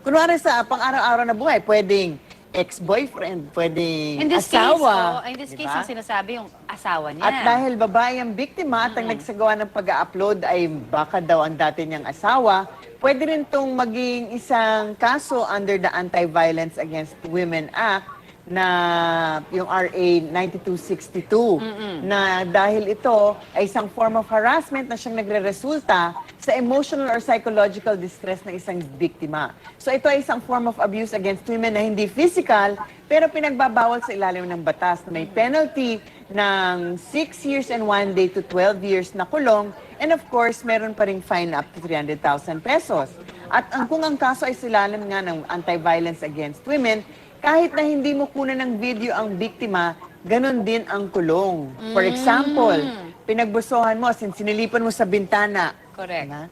kunwari sa pang-araw-araw na buhay, pwedeng ex-boyfriend, pwedeng In this asawa. case, in this case, diba? ang sinasabi yung asawa niya. At dahil babae ang biktima at ang nagsagawa ng pag-upload ay baka daw ang dati niyang asawa, pwede rin itong maging isang kaso under the Anti-Violence Against Women Act na yung RA 9262 na dahil ito ay isang form of harassment na siyang nagre-resulta sa emotional or psychological distress ng isang biktima. So ito ay isang form of abuse against women na hindi physical pero pinagbabawal sa ilalim ng batas na may penalty ng 6 years and 1 day to 12 years na kulong and of course meron pa ring fine up to 300,000 pesos. At kung ang kaso ay sa ilalim nga ng Anti-Violence Against Women, kahit na hindi mo kunan ng video ang biktima, ganun din ang kulong. For example, pinagbusohan mo, sinilipan mo sa bintana. Correct. Diba?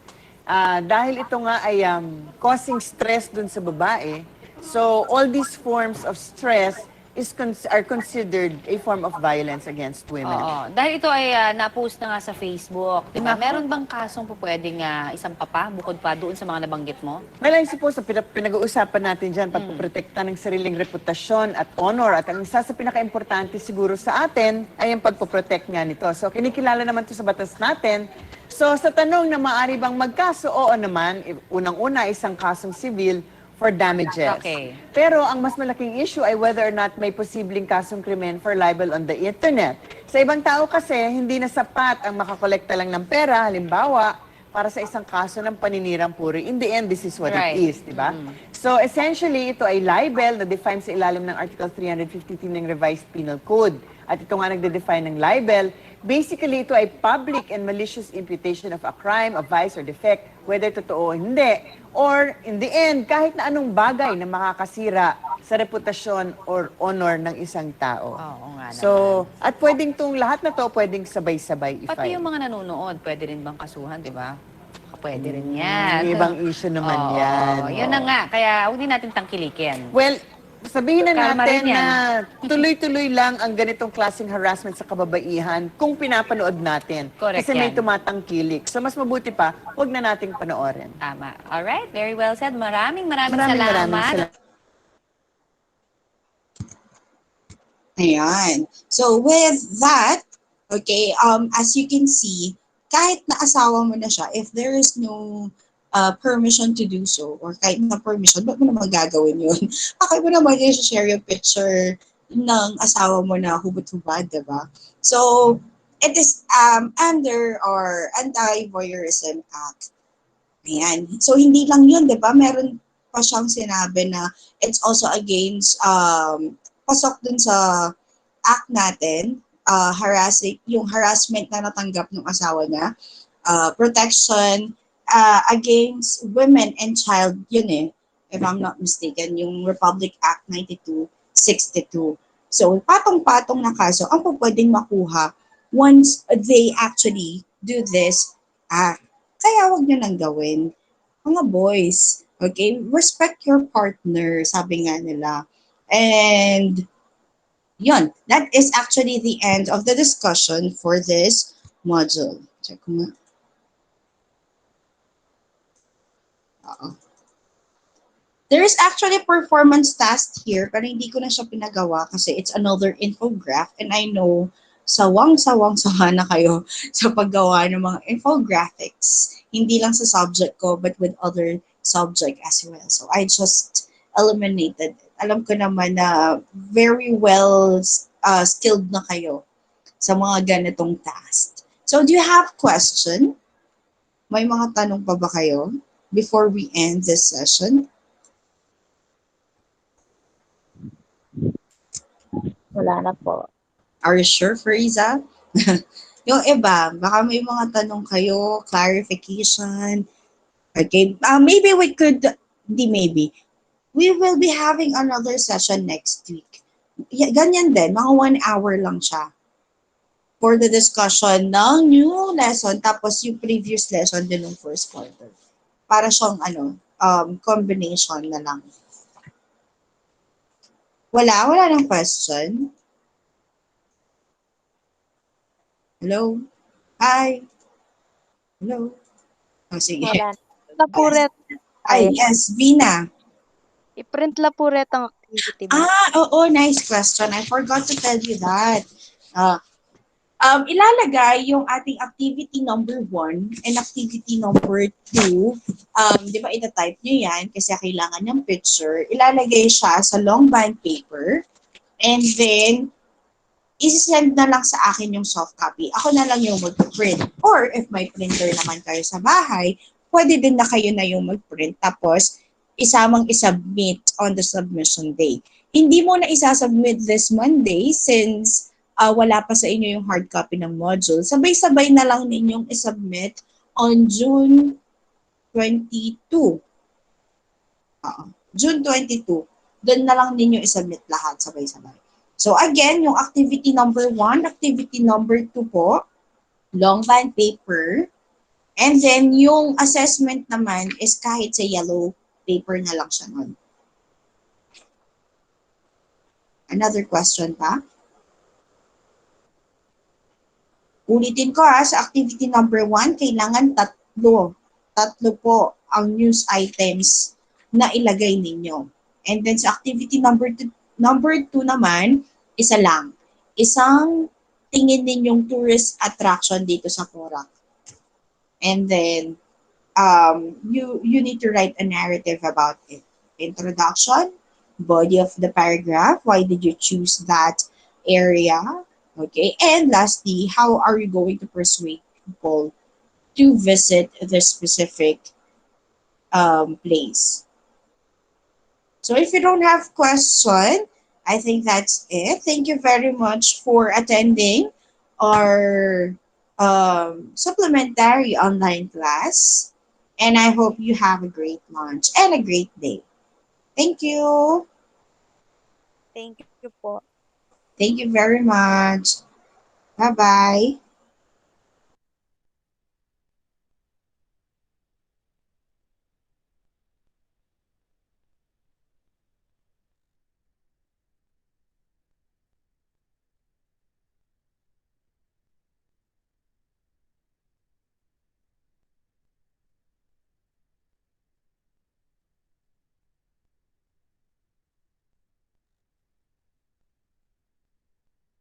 Dahil ito nga ay causing stress dun sa babae, so all these forms of stress are considered a form of violence against women. Oo. Dahil ito ay na-post na nga sa Facebook. Diba? Naku. Meron bang kasong po pwedeng isang papa bukod pa doon sa mga nabanggit mo? Well, I suppose na pinag-uusapan natin dyan, pagpuprotekta ng sariling reputasyon at honor. At ang isa sa pinaka-importante siguro sa atin ay ang pagpuprotect nga nito. So, kinikilala naman ito sa batas natin. So, sa tanong na maaari bang magkaso, oo naman, unang-una isang kasong civil for damages. Okay. Pero ang mas malaking issue ay whether or not may posibleng kasong krimen for libel on the internet. Sa ibang tao kasi, hindi na sapat ang makakolekta lang ng pera, halimbawa, para sa isang kaso ng paninirang puri. In the end, this is what Right. it is, di ba? So essentially, ito ay libel na define sa ilalim ng Article 352 ng Revised Penal Code. At ito nga nagde-define ng libel. Basically, ito ay public and malicious imputation of a crime, a vice, or defect, whether totoo o hindi. Or, in the end, kahit na anong bagay na makakasira sa reputasyon or honor ng isang tao. Oo nga naman. So, at pwedeng tong lahat na to, pwedeng sabay-sabay Pati i-file. yung mga nanonood, pwede rin bang kasuhan, di ba? Pwede rin yan. Ibang issue naman Oo, yan. Yun na nga. Kaya huwag din natin tangkilikin. Well, sabihin na Karma rin natin yan. na tuloy-tuloy lang ang ganitong klaseng harassment sa kababaihan kung pinapanood natin. Correct Kasi may yan. tumatangkilik. So mas mabuti pa, huwag na nating panoorin. Tama. Alright, very well said. Maraming Maraming salamat. Ayan. So with that, okay, as you can see, kahit na asawa mo na siya, if there is no permission to do so, or kahit na permission, ba't mo naman gagawin yun? Bakit mo naman i-share yung picture ng asawa mo na hubad-hubad, diba? So, it is under or Anti-Voyeurism Act. Ayan. So, hindi lang yun, diba? Meron pa siyang sinabi na it's also against, pasok dun sa act natin, yung harassment na natanggap ng asawa niya, protection against women and child, yun eh, if I'm not mistaken, yung Republic Act 9262. So, patong-patong na kaso, ang pwedeng makuha once they actually do this act. Kaya wag nyo nang gawin. Mga boys, okay, respect your partner, sabi nga nila. And, yun, that is actually the end of the discussion for this module. Check ko nga. There is actually a performance task here, pero hindi ko na siya pinagawa kasi it's another infograph and I know sawang-sawa na kayo sa paggawa ng mga infographics. Hindi lang sa subject ko, but with other subject as well. So I just eliminated it. Alam ko naman na very well skilled na kayo sa mga ganitong task. So do you have question? May mga tanong pa ba kayo before we end this session? Wala na po. Are you sure, Frieza? Yung iba, baka may mga tanong kayo, clarification. Okay, maybe we could, we will be having another session next week. Ganyan din, mga 1 hour lang siya for the discussion ng new lesson, tapos yung previous lesson din ng first quarter. Para siyang combination na lang. Wala nang question. Hello? Hi? Hello? Oh, sige. Wala. Lapuret. Ay, yes, Vina. I-print lapuret ang activity mo. Oo, nice question. I forgot to tell you that. Ilalagay yung ating activity number 1 and activity number 2. Di ba, ita-type nyo yan kasi kailangan ng picture. Ilalagay siya sa long bond paper and then isi-send na lang sa akin yung soft copy. Ako na lang yung mag-print. Or if may printer naman kayo sa bahay, pwede din na kayo na yung mag-print tapos isamang isubmit on the submission day. Hindi mo na isasubmit this Monday since wala pa sa inyo yung hard copy ng module. Sabay-sabay na lang ninyong isubmit on June 22. June 22. Doon na lang ninyo isubmit lahat sabay-sabay. So again, yung activity number 1, activity number 2 po, long bond paper, And then, yung assessment naman is kahit sa yellow paper na lang siya nun. Another question pa? Ulitin ko sa activity number 1, kailangan tatlo. Tatlo po ang news items na ilagay ninyo. And then sa activity number 2 naman, isa lang. Isang tingin ninyong tourist attraction dito sa Porac. And then, you need to write a narrative about it. Introduction, body of the paragraph, why did you choose that area? Okay, and lastly, how are you going to persuade people to visit the specific place? So if you don't have question, I think that's it. Thank you very much for attending our supplementary online class. And I hope you have a great lunch and a great day. Thank you. Thank you po. Thank you very much. Bye-bye.